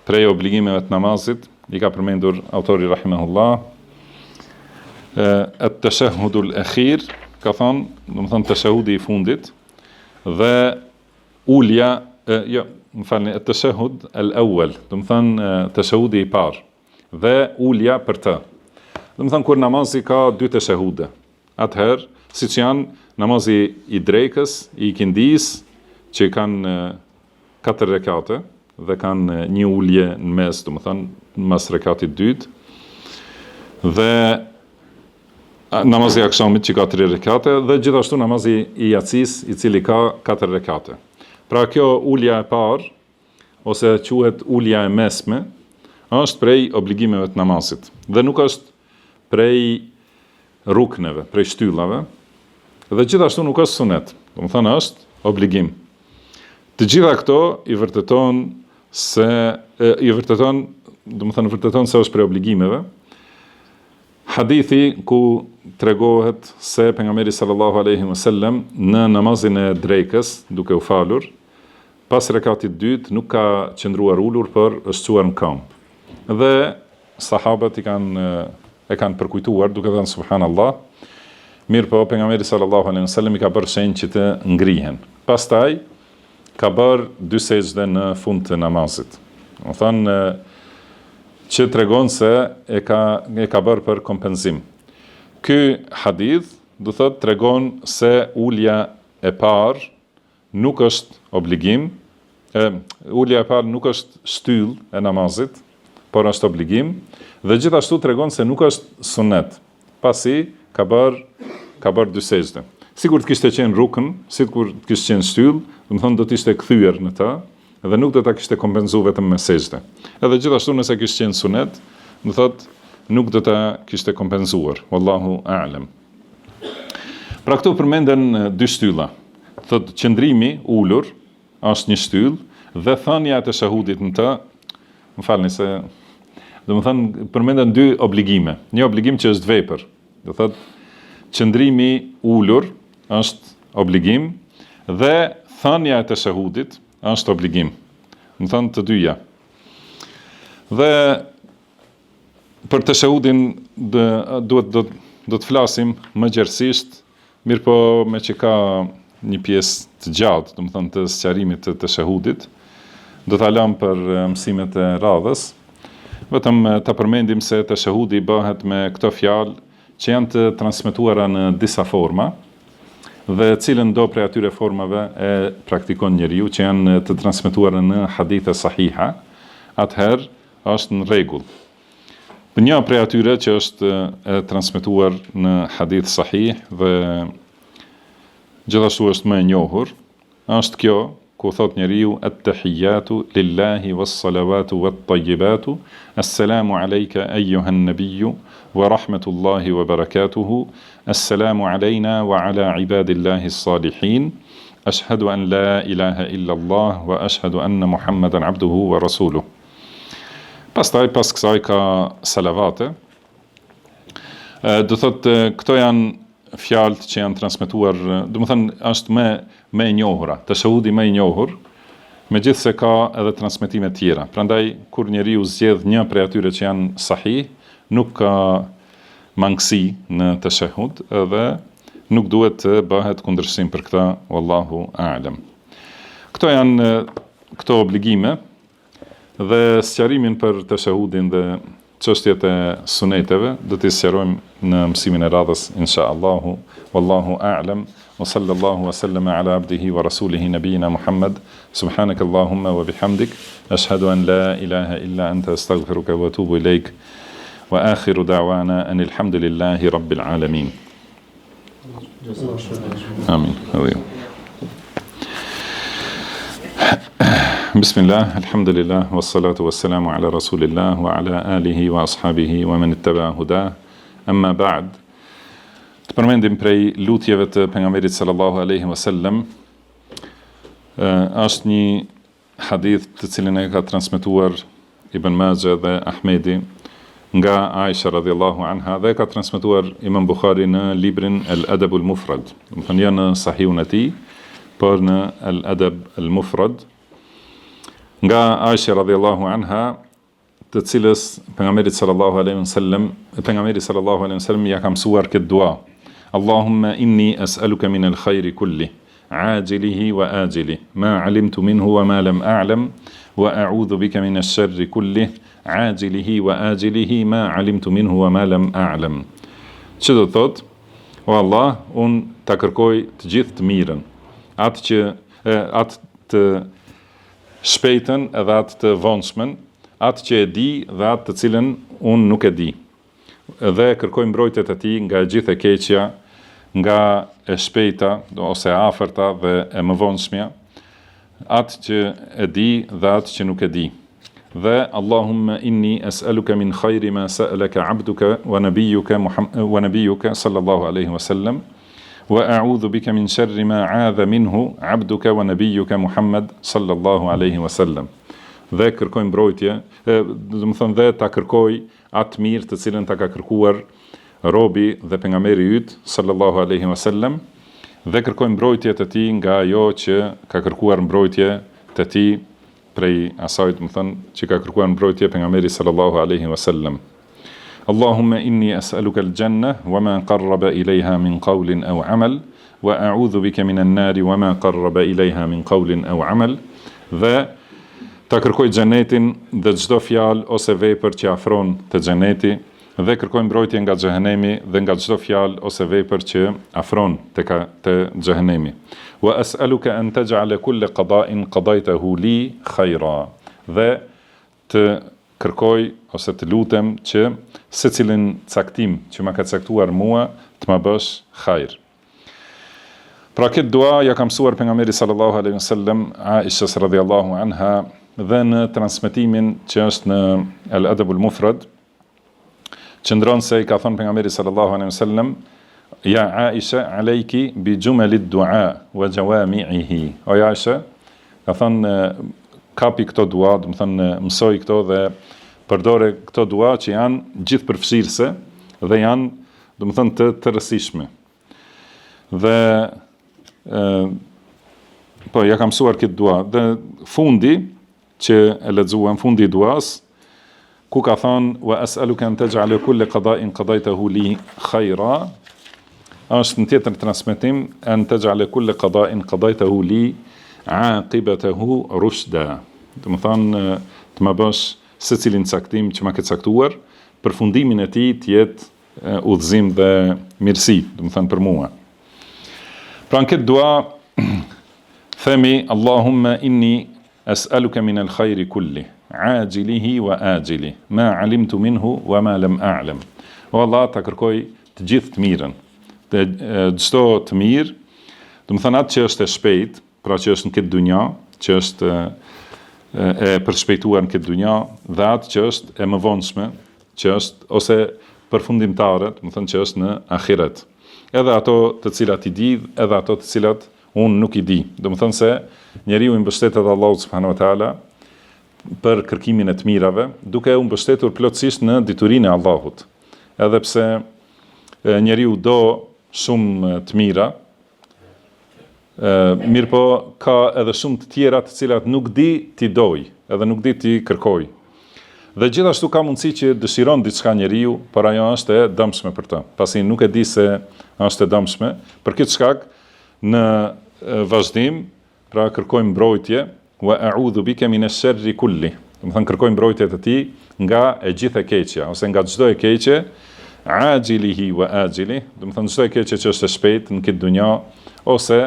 [SPEAKER 2] prej obligimeve të namazit i ka përmendur autori rahimahullah, at-tashahhudul akhir, ka thonë, domethënë tashahudi i fundit dhe ulja, at-tashahhud al-awwal, domethënë tashahudi i parë dhe ulja për të. Domethënë kur namazi ka dy tashahude. Atëherë, siç janë namazi i drekës, i ikindis, që kanë 4 rekate dhe kanë një ulje në mes, domethënë mas rekatit dytë, dhe namazi i akşamit që ka 3 rekate dhe gjithashtu namazi i yatsis i cili ka 4 rekate. Pra kjo ulja e parë ose quhet ulja e mesme është prej obligimeve të namazit dhe nuk është prej rukneve, prej shtyllave dhe gjithashtu nuk është sunet, domethënë është obligim. Të gjitha këto i vërteton se është prej obligimeve. Hadithi ku tregohet se pejgamberi sallallahu alaihi wasallam në namazin e drekës, duke u falur, pas rekatit dytë nuk ka qëndruar ulur, por është çuar në këmbë. dhe sahabët e kanë përkujtuar duke thënë subhanallah. Mirë po, pejgamberi sallallahu alaihi wasallam i ka bërë shenjë që të ngrihen. Pastaj ka bërë 2 sejdë në fund të namazit. Do thonë që tregon se e ka bërë për kompenzim. Ky hadith do thotë tregon se ulja e parë nuk është obligim, ulja e parë nuk është shtyllë e namazit, por është obligim, dhe gjithashtu tregon se nuk është sunet, pasi ka bërë 2 sejdë. Sikur të kishte qenë rukn, sikur të kishte qenë shtyllë, do të thonë do të ishte kthyer në ta, dhe nuk do ta kishte kompenzuar vetëm me sejdë. Edhe gjithashtu nëse kishte qenë sunet, do thotë nuk do ta kishte kompenzuar. Wallahu a'lam. Pra këtu përmenden 2 shtylla. Thotë qëndrimi ulur është një shtyllë dhe thënia e teshahudit në të, më falni se do të thonë përmenden 2 obligime. Një obligim që është vepër. Do thotë qëndrimi ulur është obligim dhe thënia e teshahudit është obligim. Do thonë të dyja. Dhe për teshahudin do të flasim më gjerësisht, mirë po me që ka një pjesë të gjatë, do të thonë të sqarimit të teshahudit, do ta lëm për mësimet e radhës. Vetëm ta përmendim se teshahudi bëhet me këto fjalë që janë të transmetuara në disa forma, dhe cilën do prej atyre formave e praktikon njeriu që janë të transmetuara në hadithe sahiha, atëherë është në rregull. Një prej atyre që është e transmetuar në hadith sahih dhe gjithashtu është më e njohur, është kjo ku thot njeriu at-tahiyatu lillahi was-salawatu wat-tayyibatu, assalamu alayka ayyuhan nabiyyu wa rahmatullahi wa barakatuhu, assalamu alayna wa ala ibadillahi as-salihin, ashhadu an la ilaha illa Allah wa ashhadu anna Muhammadan abduhu wa rasuluhu. Pastaj pas kësaj ka salavate. Do thotë këto janë fjalët që janë transmetuar, do të thënë është më e njohura, teshahudi më i njohur, megjithse ka edhe transmetime tjera. Prandaj kur njeriu zgjedh një prej atyre që janë sahih, nuk ka mangësi në teshahud dhe nuk duhet të bëhet kundërshtim për këtë, wallahu a'lam. Këto janë këto obligime dhe sqarimin për teshahudin dhe çështjet e suneteve do t'i sqarojmë në mësimin e radhës inshallah. Wallahu a'lam. Wa sallallahu wa sallama ala abdihi wa rasulihi nabiyina Muhammad. Subhanakallahumma wa bihamdik, ashhadu an la ilaha illa anta, astaghfiruka wa atubu ilaik. Wa akhiru da'wana anil hamdulillahi rabbil alamin. Amin. Bismillah, alhamdulillah, wassalatu wassalamu ala rasulillah wa ala alihi wa ashabihi wa man ittaba huda. Amma ba'd. Të përmendim prej lutjeve të pejgamberit sallallahu alaihi wasallam, është një hadith të cilin e ka transmetuar Ibn Majah dhe Ahmedi nga Aisha radhiyallahu anha, dhe ka transmetuar Imam Bukhari në librin Al-Adab al-Mufrad. Do të thënë në sahihun e tij, por në Al-Adab al-Mufrad, nga Aisha radhiyallahu anha, të cilës pejgamberi sallallahu alaihi wasallam ja ka mësuar këtë dua: Allahumma inni as'aluka min al-khayri kulli, ajilihi wa ajilihi, ma alimtu minhu wa ma lam a'lam, wa a'udhu bika min ash-sharri kulli, ajilihi wa ajilihi, ma alimtu minhu wa ma lam a'lam. Që do thot: o Allah, unë ta kërkoj të gjithë të mirën, atë të shpejtën edhe atë të vonshmën, atë që e di dhe atë të cilën unë nuk e di. Dhe kërkoj mbrojtjet e tij nga gjithë e keqja, nga e shpejta ose e afërta dhe e më vonshmja, atë që e di dhe atë që nuk e di. Dhe Allahumma inni as'aluka min khayri ma sa'alaka 'abduka wa nabiyyuka sallallahu alaihi wasallam, wa a'udhu bika min sharri ma 'adha minhu 'abduka wa nabiyyuka Muhammad sallallahu alaihi wasallam. Dhe kërkoj mbrojtje, do të thonë dhe ta kërkoj atë mirë të cilën ta ka kërkuar robi dhe pejgamberi yt sallallahu alaihi wasallam, dhe kërkoj mbrojtje të tij nga ajo që ka kërkuar mbrojtje të tij prej asaj, do të thënë, që ka kërkuar mbrojtje pejgamberi sallallahu alaihi wasallam. Allahumma inni as'aluka al-janna wa ma qarraba ilayha min qawlin aw 'amal wa a'udhu bika min an-nar wa ma qarraba ilayha min qawlin aw 'amal. Dhe ta kërkoj xhenetin dhe çdo fjalë ose vepër që afron te xheneti, dhe kërkoj mbrojtje nga xhehenemi dhe nga çdo fjalë ose vepër që afron te xhehenemi. Wa as'aluka an taj'ala kull qada'in qadaytahu li khayra. Dhe të kërkoj ose të lutem që secilin caktim që ma ka caktuar mua të ma bësh hajr. Pra këtë dua ja ka mësuar pejgamberi sallallahu alaihi wasallam Aisha radhiyallahu anha dhe në transmetimin që është në Al-Adab al-Mufrad, qëndron se i ka thënë pejgamberi sallallahu alaihi wasallam: Ja Aisha, alejki bi jumalit du'a wa jawami'ihi. O Aisha, ka thënë kapi këto dua, do të thënë mësoj këto dhe përdore këto dua që janë gjithë përfshirëse dhe janë, do të thënë, të rëndësishme. Dhe po ja kam mësuar këtë dua. Dhe fundi që e lexuam, fundi i duas, ku ka thënë: Wa as'aluka an taj'ala kull qada'in qadaytahu li khayra. Është në tjetër transmetim: An taj'ala kull qada'in qadaytahu li aqibatahu rushda. Do të thonë të më bësh secilin caktim që ma ke caktuar, përfundimin e tij të jetë udhëzim dhe mirësi, do të thonë për mua. Pra në këtë dua themi: Allahumma inni as'aluka min al-khayri kulli, ajilihi wa ajili, ma alimtu minhu wa ma lam a'lam. O Allah, ta kërkoj të gjithë të mirën, të çdo të mirë, do të thonë atë që është e shpejt, pra që është në këtë dunja, që është e përshpejtuar në këtë dunja, dhe atë që është e mëvonshme, që është ose përfundimtare, do të thonë që është në ahiret. Edhe ato të cilat i di, edhe ato të cilat unë nuk i di. Do të thonë se njeriu i mbështetet Allahut subhanahu wa taala për kërkimin e të mirave, duke u mbështetur plotësisht në diturinë e Allahut. Edhe pse njeriu do shumë të mira, mirë po ka edhe shumë të tjera të cilat nuk di t'i doj, edhe nuk di t'i kërkoj. Dhe gjithashtu ka mundësi që dëshiron diçka njeriu, por ajo është e dëmshme për të. Pasi nuk e di se është e dëmshme, për këtë shkak në vazhdim, pra kërkojmë mbrojtje, wa a'udhu bika min ash-sharri kulli. Do të thonë kërkojmë mbrojtje të tij nga e gjitha e keqja, ose nga çdo e keqe, ajilihi wa ajili, do të thonë çdo e keqe që është e shpejtë në këtë dunja, ose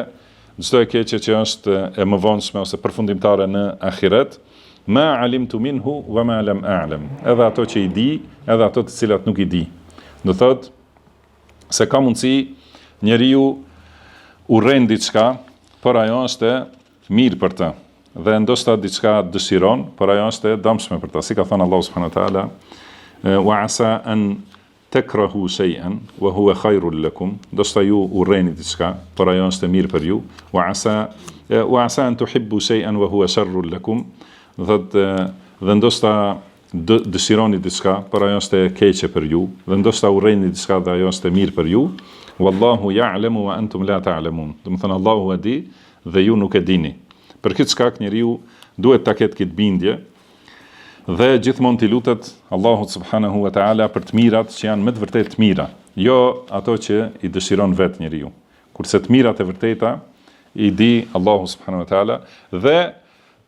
[SPEAKER 2] çdo e keqe që është e mëvonshme ose përfundimtare në ahiret, ma alimtu minhu wa ma lam a'lam. Edhe ato që i di, edhe ato të cilat nuk i di. Do thotë se ka mundësi njeriu urren diçka, por ajo është e mirë për të. Dhe ndoshta diçka dëshiron, por ajo është e dëmshme për të. Si ka thënë Allahu subhanahu wa taala: wa asa an takrahu shay'an wa huwa khairul lakum. Ndoshta ju urreni diçka, por ajo është e mirë për ju. Wa asa an tuhibbu shay'an wa huwa sharrul lakum. Dhe ndoshta dëshironi diçka, por ajo është e keqe për ju, dhe ndoshta urreni diçka dhe ajo është e mirë për ju. Wallahu ya'lamu wa antum la ta'lamun. Do të thonë Allahu e di dhe ju nuk e dini. Për këtë shkak njeriu duhet ta ketë këtë bindje dhe gjithmonë t'i lutet Allahut subhanahu wa ta'ala për të mirat që janë me të vërtetë të mira, jo ato që i dëshiron vetë njeriu. Kurse të mirat e vërteta i di Allahu subhanahu wa ta'ala, dhe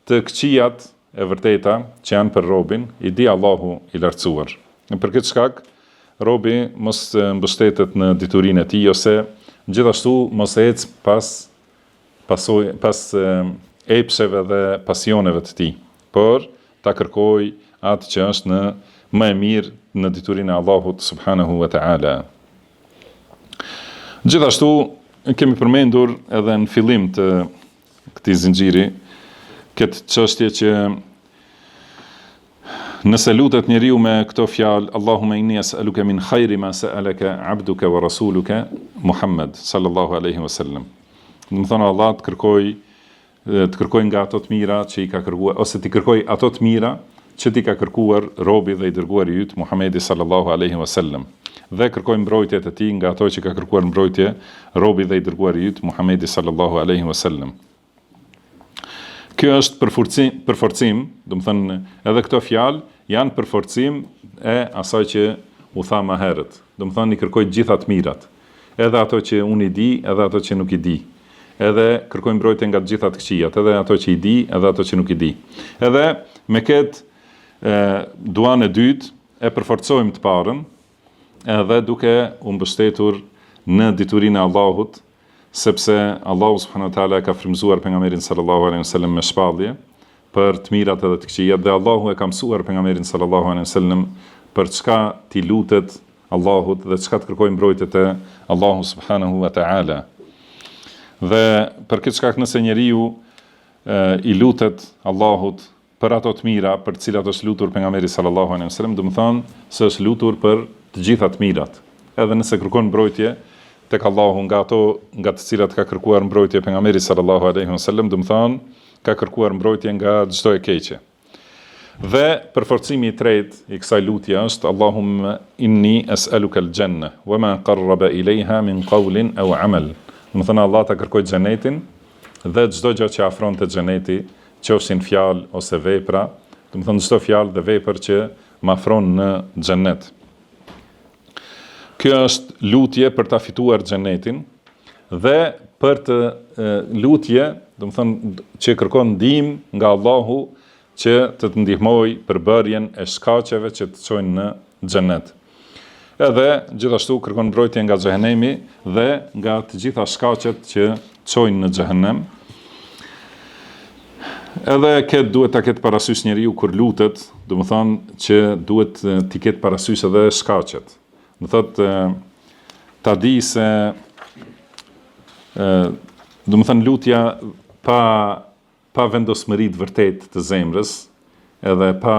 [SPEAKER 2] të këqijat e vërteta që janë për robin, i di Allahu i lartësuar. Për këtë shkak, robi mos mbështetet në diturinë e tij, ose gjithashtu mos ecë pas epsheve dhe pasioneve të tij, por ta kërkoj atë që është në më e mirë në diturinë e Allahut subhanahu wa ta'ala. Gjithashtu kemi përmendur edhe në fillim të këtij zinxhiri këtë çështje që nëse lutet njeriu me këto fjalë: Allahumma inni as'aluka min khayri ma sa'alaka 'abduka wa rasuluka Muhammad sallallahu alaihi wasallam. Do të thonë Allah të kërkoj nga ato të mira që i ka kërkuar, ose të kërkoj ato të mira që ti ka kërkuar robi dhe i dërguari yt Muhamedi sallallahu alaihi wasallam. Dhe kërkoj mbrojtje të tij nga ato që ka kërkuar mbrojtje robi dhe i dërguari yt Muhamedi sallallahu alaihi wasallam. Kjo është përforcim, do të thënë edhe këto fjalë janë përforcim e asaj që u tha më herët. Do të thënë i kërkoj të gjitha të mirat, edhe ato që unë i di, edhe ato që nuk i di. Edhe kërkoj mbrojtje nga të gjitha të këqijat, edhe ato që i di, edhe ato që nuk i di. Edhe me këtë duan e dytë e përforcojmë të parën, edhe duke u mbështetur në diturinë e Allahut, sepse Allahu subhanahu wa taala ka frymëzuar pejgamberin sallallahu alaihi wasallam me shpallje për të mirat edhe të këqijat, dhe Allahu e ka mësuar pejgamberin sallallahu alaihi wasallam për çka ti lutet Allahut dhe çka të kërkojë mbrojtje te Allahu subhanahu wa taala. Dhe për këtë shkak nëse njeriu i lutet Allahut për ato të mira për të cilat është lutur pejgamberi sallallahu alaihi wasallam, do të thonë se është lutur për të gjitha të mirat. Edhe nëse kërkon mbrojtje tek Allahu nga të cilat ka kërkuar mbrojtje pejgamberi sallallahu alaihi wasallam, do të thonë ka kërkuar mbrojtje nga çdo e keqe. Dhe përforcimi i tretë i kësaj lutje është Allahumma inni as'aluka al-janna wa ma qarraba ilayha min qawlin aw amal. Do të thonë Allah ta kërkoj xhenetin dhe çdo gjë që afron te xheneti, qofshin fjalë ose vepra, do të thonë çdo fjalë dhe vepër që më afron në xhenet. Kjo është lutje për ta fituar xhenetin dhe për të lutje, do të thonë që kërkon ndihmë nga Allahu që të ndihmoj për bërjen e shkaqeve që të çojnë në xhenet. Edhe gjithashtu kërkon mbrojtje nga xhehenemi dhe nga të gjitha shkaqet që çojnë në xhehenem. Edhe këtë duhet ta ketë parasysh njeriu kur lutet, do të thonë që duhet t'i ketë parasysh edhe shkaqet. Do thotë ta di se do të thonë lutja pa vendosmëri të vërtet të zemrës, edhe pa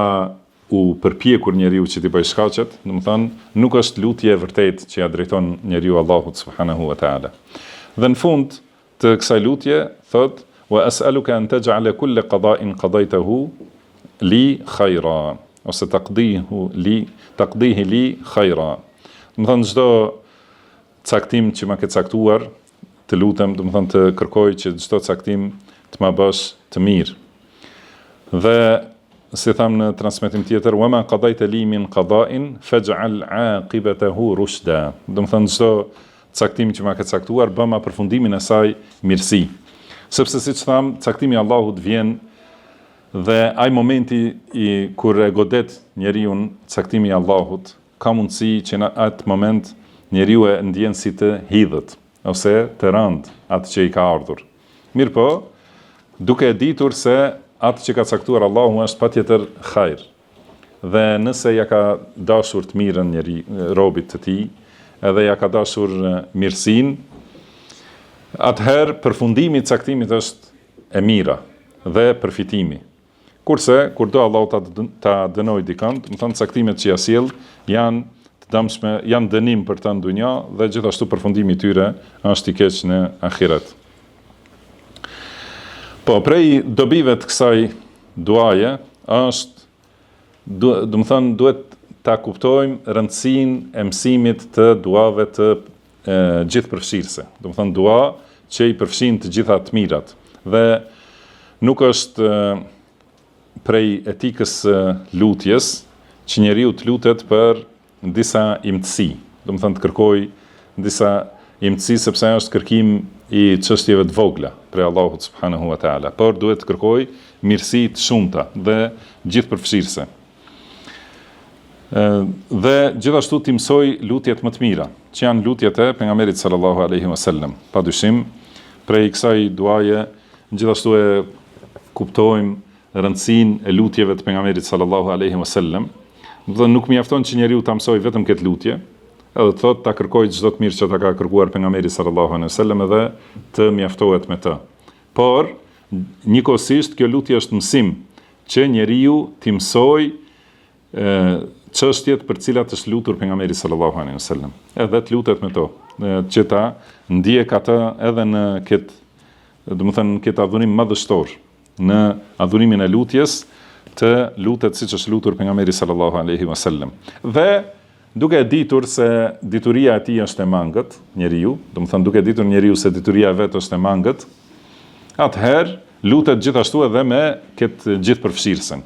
[SPEAKER 2] u përpjekur njeriu që t'i bëjë shkaqet, do të thonë nuk është lutje e vërtet që ja drejton njeriu Allahut subhanahu wa taala. Dhe në fund të kësaj lutje thotë wa as'aluka an taj'ala kull qada'in qadaytahu li khayra, ose taqdihi li khayra. Do të thonë çdo caktim që ma ke caktuar, të lutem, do të thonë të kërkoj që çdo caktim të ma bësh të mirë. Dhe si tham në transmetim tjetër, wa ma qadayta li min qada'in faj'al 'aqibatahu rushda. Do të thonë çdo caktim që ma ke caktuar, bëma përfundimin e saj mirësi. Sepse siç tham, caktimi i Allahut vjen dhe ai momenti kur e godet njeriu caktimi i Allahut, ka mundësi që në atë moment njeriu e ndjen si të hidhët, ose të rënd atë që i ka ardhur. Mirë po, duke e ditur se atë që ka caktuar Allahu është patjetër hajër. Dhe nëse ja ka dashur të mirën robit të tij, edhe ja ka dashur mirësinë, atëherë përfundimi i caktimit është e mira dhe përfitimi. Kurse, kur do Allahu ta dënoj dikant, më thonë caktimet që ja sjell janë të dëmshme, janë dënim për të në dunja, dhe gjithashtu përfundimi i tyre është i keq në ahiret. Po, prej dobive të kësaj duaje është, do të thonë, duhet ta kuptojmë rëndësinë e mësimit të duave të gjithë përfshirëse. Do të thonë dua që i përfshin të gjitha të mirat. Dhe nuk është prej etikës lutjes që njeriu të lutet për disa imtësi. Do të thonë të kërkoj disa imtësi sepse është kërkim i çështjeve të vogla prej Allahut subhanahu wa taala, por duhet të kërkoj mirësi të shumta dhe gjithëpërfshirëse. Dhe gjithashtu t'i mësoj lutjet më të mira, që janë lutjet e pejgamberit sallallahu alaihi wasallam. Padyshim, prej kësaj duaje gjithashtu e kuptojmë rëndësinë e lutjeve të pejgamberit sallallahu alaihi wasallam. Dhe nuk mjafton që njeriu ta mësoj vetëm këtë lutje, edhe të thotë ta kërkoj çdo të mirë që ta ka kërkuar pejgamberi sallallahu alaihi wasallam edhe të mjaftohet me të. Por njëkohësisht kjo lutje është mësim që njeriu t'i mësoj çështjet për cilat është lutur pejgamberi sallallahu alaihi wasallam. Edhe të lutet me to, që ta ndjek atë edhe në këtë, domethënë këtë adhurim madhështor, në adhurimin e lutjes të lutet siç është lutur pejgamberi sallallahu alaihi wasallam. Dhe duke e ditur se dituria e tij është e mangët, njeriu, domethënë duke e ditur njeriu se dituria e vet është e mangët, atëherë lutet gjithashtu edhe me këtë gjithë përfshirësen.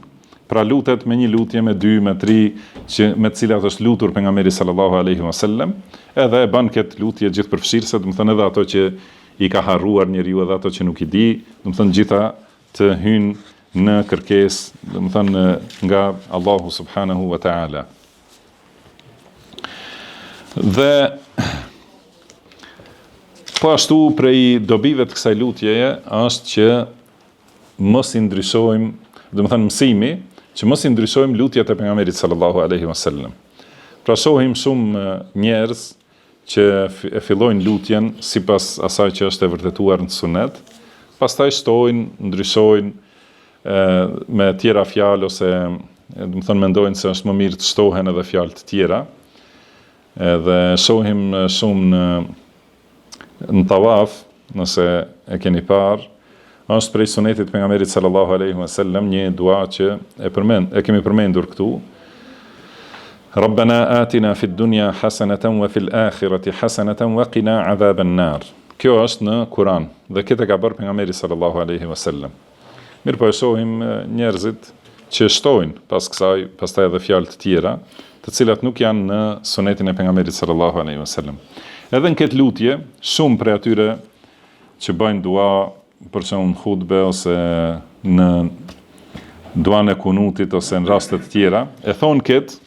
[SPEAKER 2] Pra lutet me një lutje, me 2, me 3, me të cilat është lutur pejgamberi sallallahu alaihi wasallam, edhe e bën këtë lutje gjithë përfshirëse, do të thonë edhe ato që i ka harruar njeriu, edhe ato që nuk i di, do të thonë gjitha të hyjnë në kërkesë, do të thonë nga Allahu subhanahu wa taala. Dhe po ashtu prej dobive të kësaj lutjeje është që mos i ndryshojmë, do të thonë mësimi, që mos i ndryshojmë lutjet e pejgamberit sallallahu alaihi wasallam. Pra shohim shumë njerëz që e fillojnë lutjen sipas asaj që është e vërtetuar në sunet, pastaj shtojnë, ndryshojnë me tjera fjalë ose do të thonë mendojnë se është më mirë të shtohen edhe fjalë të tjera. Edhe shohim shumë në tawaf, nëse e keni parë, është prej sunetit pejgamberit sallallahu alaihi wasallam një dua që e kemi përmendur këtu. Rabbana atina fid dunya hasanatan wa fil akhirati hasanatan wa qina adhaban nar. Kjo është në Kur'an dhe këtë ka bërë pejgamberi sallallahu alaihi wasallam. Mirë po e shohim njerëzit që shtojnë pas kësaj, pastaj edhe fjalë të tjera, të cilat nuk janë në sunetin e pejgamberit sallallahu alaihi wasallam. Edhe në këtë lutje, shumë prej atyre që bëjnë dua për që në hutbe ose në duan e kunutit ose në rastet tjera, e thonë këtë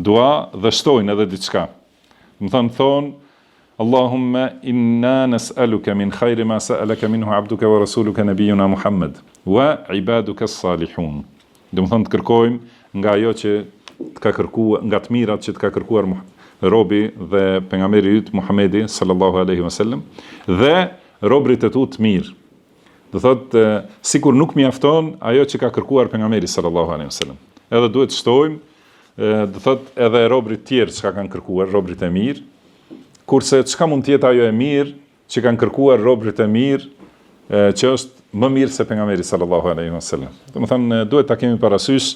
[SPEAKER 2] dua dhe shtojnë edhe diçka. Më thonë, Allahumma inna nas'aluka min khayri ma sa'alaka minhu abduka wa rasuluka nabiyuna Muhammad wa ibaduka as-salihun. Do të thonë të kërkojmë nga ajo që të ka kërkuar, nga të mirat që të ka kërkuar robi dhe pejgamberi yt Muhamedi sallallahu alaihi wasallam dhe robrit e tu të mirë. Do thotë sikur nuk mjafton ajo që ka kërkuar pejgamberi sallallahu alaihi wasallam. Edhe duhet të shtojmë, do thotë edhe robrit tjerë që kanë kërkuar, robrit e mirë, kurse çka mund të jetë ajo e mirë që kanë kërkuar robrit e mirë, që është më mirë se pejgamberi sallallahu alaihi wasallam. Domethënë duhet ta kemi parasysh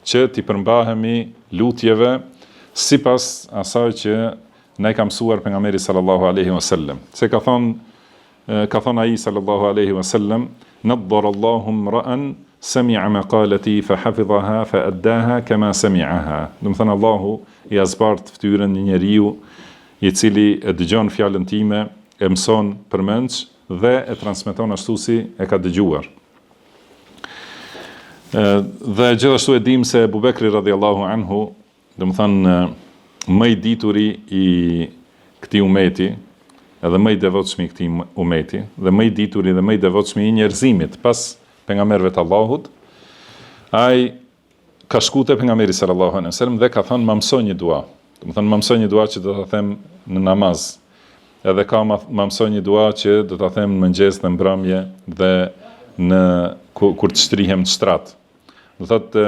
[SPEAKER 2] që t'i përmbahemi lutjeve sipas asaj që na ka mësuar pejgamberi sallallahu alaihi wasallam. Se ka thonë ai sallallahu alaihi wasallam, naddara Allahu imra'an sami'a maqalati fa hafidhaha fa addaha kama sami'aha. Do të thonë Allahu i azbart fytyrën një njeriu i cili e dëgjon fjalën time, e mëson përmendsh dhe e transmeton ashtu si e ka dëgjuar. Dhe gjithashtu e dim se Abu Bekri radhiyallahu anhu, do të thonë më i dituri i këtij umeti, edhe më i devotshëm i këtij umeti, dhe më i dituri dhe më i devotshëm i njerëzimit pas pejgamberëve të Allahut, ai ka shkuar te pejgamberi sallallahu alaihi wasallam dhe ka thënë më mësoj një dua. Do të thonë më mësoj një dua që do ta them në namaz. Edhe ka më mësoj një dua që do ta them në mëngjes dhe mbrëmje dhe në kur të shtrihem në shtrat. Do thotë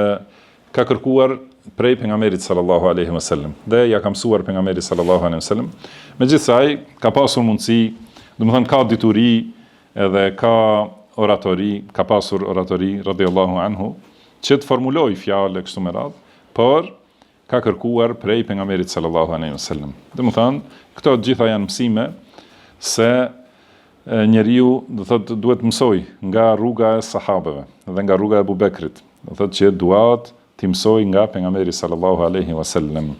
[SPEAKER 2] ka kërkuar prej pejgamberit sallallahu alaihi wasallam dhe ja ka mësuar pejgamberi sallallahu alaihi wasallam. Megjithëse ka pasur mundësi, do të thonë ka dituri edhe ka oratori, ka pasur oratori radhiyallahu anhu që të formuloj fjalë kështu me radhë, por ka kërkuar prej pejgamberit sallallahu alaihi wasallam. Do të thonë këto gjitha janë mësime se njeriu do thotë duhet mësoj nga rruga e sahabeve dhe nga rruga e Abu Bekrit. Do thotë që duat ti mësoj nga pejgamberi sallallahu alaihi wasallam.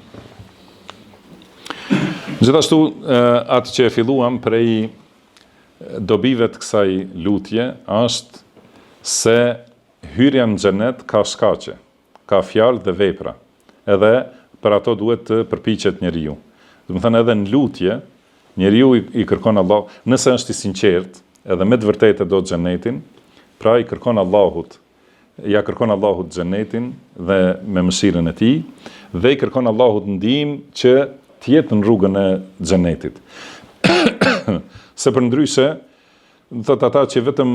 [SPEAKER 2] Gjithashtu atë që e filluam prej dobive të kësaj lutje është se hyrja në xhenet ka shkaqe, ka fjalë dhe vepra. Edhe për ato duhet të përpiqet njeriu. Do të thënë edhe në lutje njeriu i kërkon Allah, nëse është i sinqert, edhe me të vërtetë do xhenetin, pra i kërkon Allahut, ja kërkon Allahut xhenetin dhe me mëshirën e tij, dhe i kërkon Allahut ndihmë që të jetë në rrugën e xhenetit. Se përndryshe, thotë ata që vetëm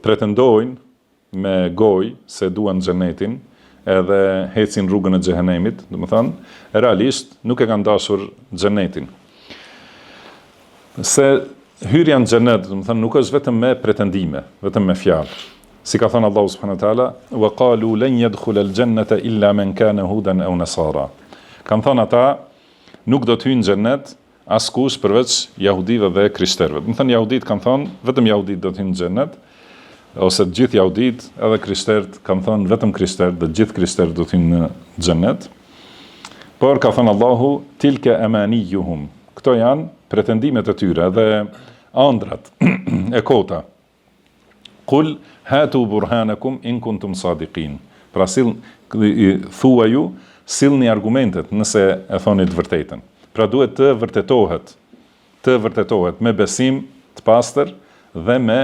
[SPEAKER 2] pretendojnë me gojë se duan xhenetin, edhe hecin rrugën e xhehenemit, do të thonë, realisht nuk e kanë dashur xhenetin. Se hyrja në xhenet, do të thonë, nuk është vetëm me pretendime, vetëm me fjalë. Si ka thënë Allahu subhanahu wa taala, wa qalu lan yadkhula al-jannata illa man kana hudan aw nasara. Kan thënë ata, nuk do të hyjnë në xhenet askush përveç jahudive dhe krishterëve. Do të thonë jahudit kanë thënë, vetëm jahudit do të hyjnë në xhenet, ose të gjithë jahudit, edhe krishterët, kanë thënë vetëm krishterët, dhe gjithë krishterët do të hyjnë në xhenet. Por ka thënë Allahu, tilka amanijuhum. Këto janë pretendimet e tyre dhe ëndrat e kota. Qul hatu burhanakum in kuntum sadiqin. Pra thua ju, sillni argumentet nëse e thoni të vërtetën. Pra duhet të vërtetohet me besim të pastër dhe me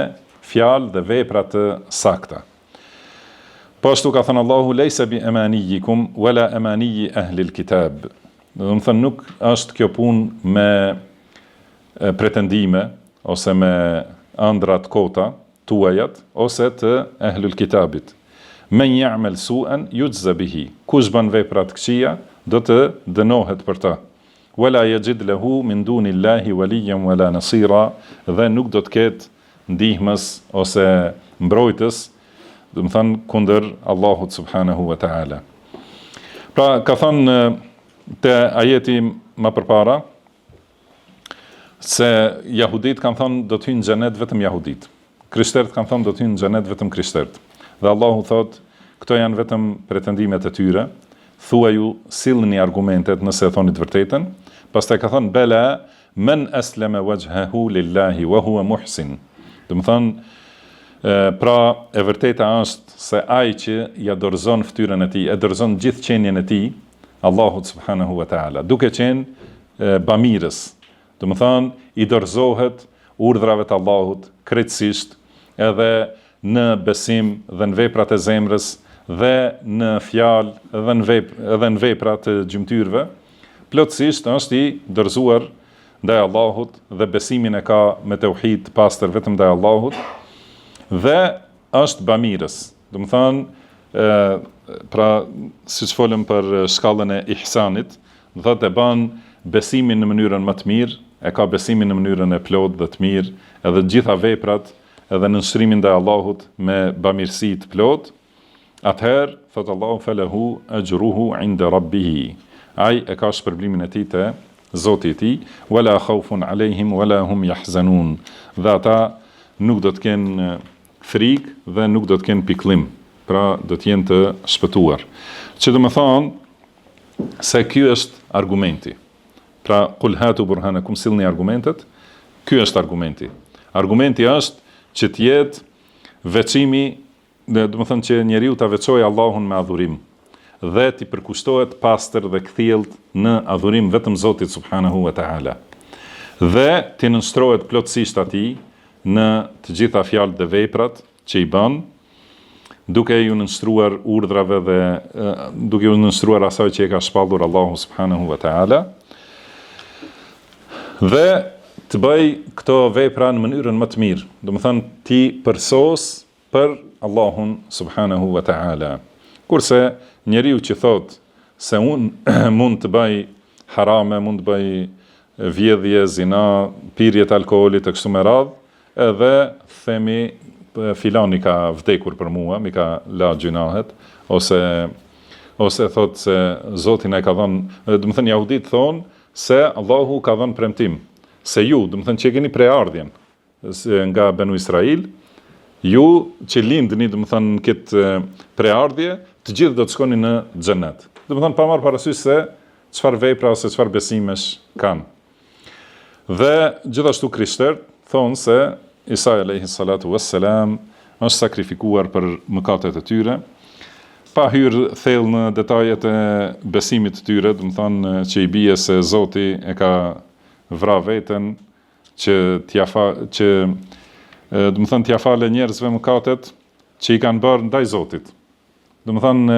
[SPEAKER 2] fjalë dhe vepra të sakta. Po ashtu ka thënë Allahu, lejse bi amanijikum wala amaniji ahlil kitab. Do të thënë nuk është kjo punë me pretendime ose me ëndrat kota tuajat ose të ahlul kitabit. Men ya'mal su'an yujza bihi. Kush bën vepra të këqija do të dënohet për ta. Wala yajid lahu min dunillahi waliyan wala nasira, dhe nuk do të ketë ndihmës ose mbrojtës, do të thënë kundër Allahut subhanahu wa ta'ala. Pra ka thënë te ajeti më përpara se jahudit kanë thënë do të hyjnë në xhenet vetëm jahudit. Krishterët kanë thënë do të hyjnë në xhenet vetëm krishterët. Dhe Allahu thot, këto janë vetëm pretendimet e tyre. Thua ju, sillni argumentet nëse e thoni të vërtetën. Pastaj ka thënë bela men aslama wajhahu lillahi wa huwa muhsin. Do të thënë, pra e vërteta është se ai që ja dorëzon fytyrën e tij, e dorëzon gjithë qenien e tij Allahut subhanahu wa taala, duke qenë bamirës. Do të thënë, i dorëzohet urdhrave të Allahut krejtësisht, edhe në besim dhe në veprat e zemrës dhe në fjalë dhe në veprat të gjymtyrëve, plotësisht është i dorëzuar ndaj Allahut dhe besimin e ka me tauhid të pastër vetëm ndaj Allahut dhe është bamirës. Do të thënë, pra siç folëm për shkallën e ihsanit, do thotë e bën besimin në mënyrën më të mirë, e ka besimin në mënyrën e plotë dhe të mirë, edhe të gjitha veprat edhe në nështrimin ndaj Allahut me bamirësi të plot, atëherë, thot Allahu, falahu ajruhu inda rabbihi. Ai e ka shpërblimin e tij te Zoti i tij, wala khawfun alehim wala hum yahzanun. Dhe ata nuk do të kenë frikë dhe nuk do të kenë pikëllim, pra do të jenë të shpëtuar. Që do të thonë se ky është argumenti. Pra qul hatu burhanakum, sillni argumentet. Ky është argumenti. Argumenti është që të jetë veçimi, do të thënë që njeriu ta veçojë Allahun me adhurim dhe t'i përkushtohet pastër dhe kthjellët në adhurim vetëm Zotit subhanahu wa taala. Dhe t'i nënshtrohet plotësisht atij në të gjitha fjalët dhe veprat që i bën, duke ju nënshtruar urdhrave dhe duke ju nënshtruar asaj që e ka shpallur Allahu subhanahu wa taala. Dhe të bëj këto vepra në mënyrën më të mirë, do të thënë ti përsos për Allahun subhanahu wa ta'ala. Kurse njeriu që thot se unë mund të bëj harame, mund të bëj vjedhje, zina, pirje të alkoolit e kështu me radhë, edhe themi filani ka vdekur për mua, mi ka la gjunahet, ose thot se Zoti na ka dhënë, do të thënë jahudit thonë se Allahu ka dhënë premtim, se ju, do të thënë që keni preardhjen nga Benu Israil, ju që lindni, do të thënë në këtë preardhje, të gjithë do të shkoni në xhenet. Do të thënë pa marrë parasysh se çfarë vepra ose çfarë besimesh kanë. Dhe gjithashtu krishterët thonë se Isa alayhi salatu wassalam është sakrifikuar për mëkatet e tyre, pa hyrë thellë në detajet e besimit të tyre, do të thënë që i bie se Zoti e ka vrarë veten që do të thënë t'ia falë njerëzve mëkatet që i kanë bërë ndaj Zotit. Do të thënë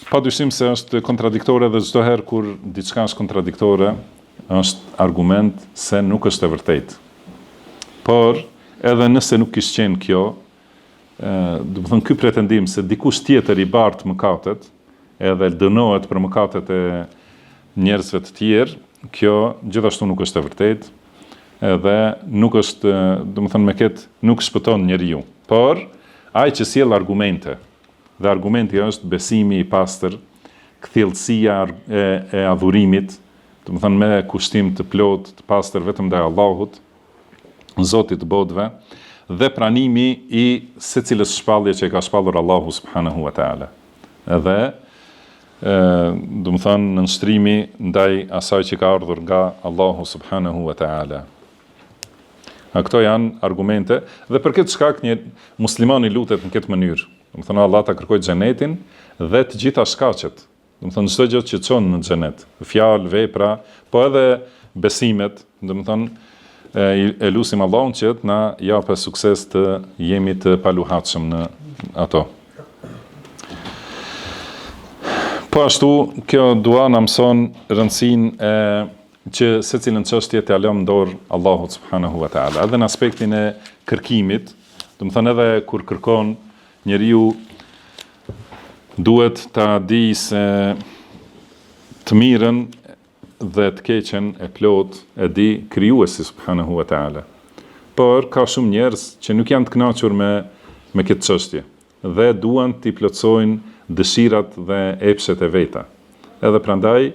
[SPEAKER 2] padyshim se është kontradiktore dhe çdo herë kur diçka është kontradiktore, është argument se nuk është e vërtetë. Por edhe nëse nuk kishte qenë kjo, do të thënë ky pretendim se dikush tjetër i bart mëkatet, edhe dënohet për mëkatet e njerëzve të tjerë, kjo gjithashtu nuk është e vërtetë. Edhe nuk është, do të thënë me këtë nuk shpëton njeriu. Por ai që sjell argumente, dhe argumenti është besimi i pastër, kthjellësia e adhurimit, do të thënë me kushtim të plot, të pastër vetëm ndaj Allahut, Zotit të botëve, dhe pranimi i secilës shpallje që e ka shpallur Allahu subhanahu wa taala. Edhe do të thonë në nshtrimi ndaj asaj që ka ardhur nga Allahu subhanahu wa taala. Këto janë argumente dhe për këtë shkak një muslimani lutet në këtë mënyrë. Do të thonë Allah ta kërkoj xhenetin dhe të gjitha shkaqet. Do të thonë çdo gjë që çon në xhenet, fjalë, vepra, po edhe besimet, do të thonë e lutim Allahun që të na japë sukses të jemi të paluhatshëm në ato. Po ashtu, kjo dua na mëson rëndësinë që secilën çështje t'ia lëm dorë Allahut subhanahu wa taala. Edhe në aspektin e kërkimit, do të thonë edhe kur kërkon njeriu duhet ta di se të mirën dhe të keqen e plot e di krijuesi subhanahu wa taala. Por ka shumë njerëz që nuk janë të kënaqur me këtë çështje dhe duan t'i plotësojnë dëshirat dhe epshet e veta. Edhe prandaj,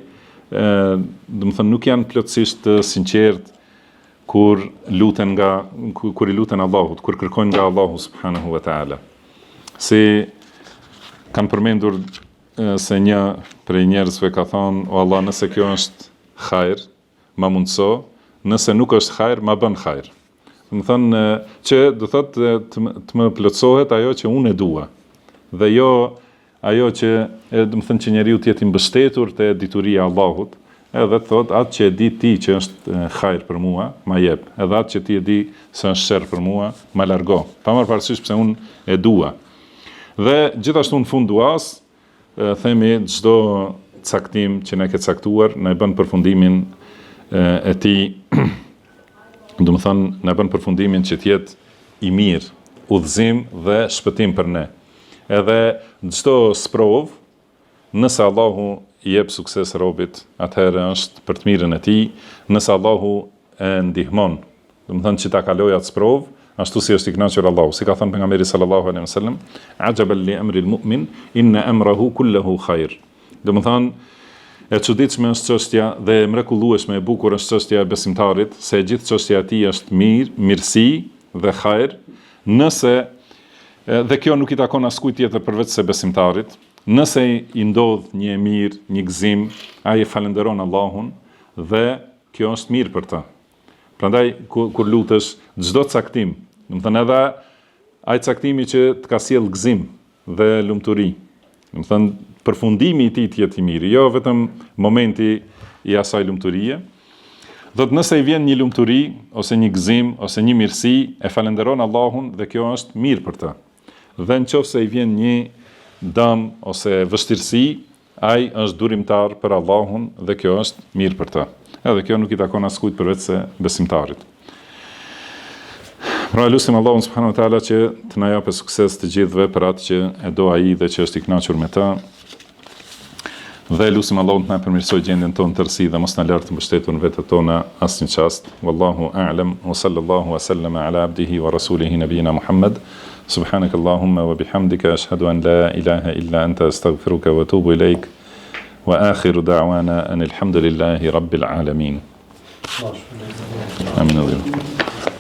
[SPEAKER 2] do të thënë nuk janë plotësisht të sinqert kur i luten Allahut, kur kërkojnë nga Allahu subhanahu wa taala. Si kanë përmendur se një prej njerëzve ka thonë: "O Allah, nëse kjo është hajër, ma mundso, nëse nuk është hajër, ma bën hajër." Do të thënë që do thotë të më plotësohet ajo që unë e dua. Dhe jo ajo që do të thënë që njeriu të jetë i mbështetur te dituria e Allahut, edhe thot atë që e di ti që është hajër për mua, ma jep, edhe atë që ti e di se është sherr për mua, ma largo, pa marrë parasysh pse unë e dua. Dhe gjithashtu në fund duas, themi çdo caktim që ne ke caktuar, ne bën përfundimin e tij, do të thënë ne bën përfundimin që të jetë i mirë, udhëzim dhe shpëtim për ne. Edhe çdo sprov, nëse Allahu i jep sukses robit, atëherë është për të mirën e tij, nëse Allahu e ndihmon, do të thënë që ta kalojë atë sprov, ashtu si është i kënaqur Allahu, si ka thënë pejgamberi sallallahu alaihi wasallam, "Ajaban li amri al-mu'min, inna amrahu kulluhu khair." Do të thënë e çuditshme është çështja dhe e mrekullueshme e bukur është çështja e besimtarit, se gjithë çështja e tij është mirë, mirësi dhe hajër, nëse dhe kjo nuk i takon askujt tjetër përveç se besimtarit. Nëse i ndodh një mirë, një gëzim, ai e falenderon Allahun dhe kjo është mirë për ta. Prandaj kur lutesh çdo caktim, do të thënë edhe ai caktimi që të ka sjell gëzim dhe lumturi, do të thënë përfundimi i tij të jetë i mirë, jo vetëm momenti i asaj lumturie. Do të nëse i vjen një lumturi ose një gëzim ose një mirësi, e falenderon Allahun dhe kjo është mirë për ta. Dhe nëse i vjen një dëm ose vështirësi, ai është durimtar për Allahun dhe kjo është mirë për ta. Edhe kjo nuk i takon askujt përveç se besimtarit. Pra lutim Allahun subhanahu wa taala që të na japë sukses të gjithëve për atë që e do ai dhe që është i kënaqur me ta. Dhe lutim Allahun të na përmirësojë gjendjen tonë tërësi dhe mos na lart të mbështetur në vetët tona asnjë çast. Wallahu a'lam wa sallallahu wa sallama ala abdihi wa rasulihi nabiyina Muhammad. سبحانك اللهم وبحمدك أشهد أن لا إله إلا أنت أستغفرك وأتوب إليك وآخر دعوانا أن الحمد لله رب العالمين. آمين.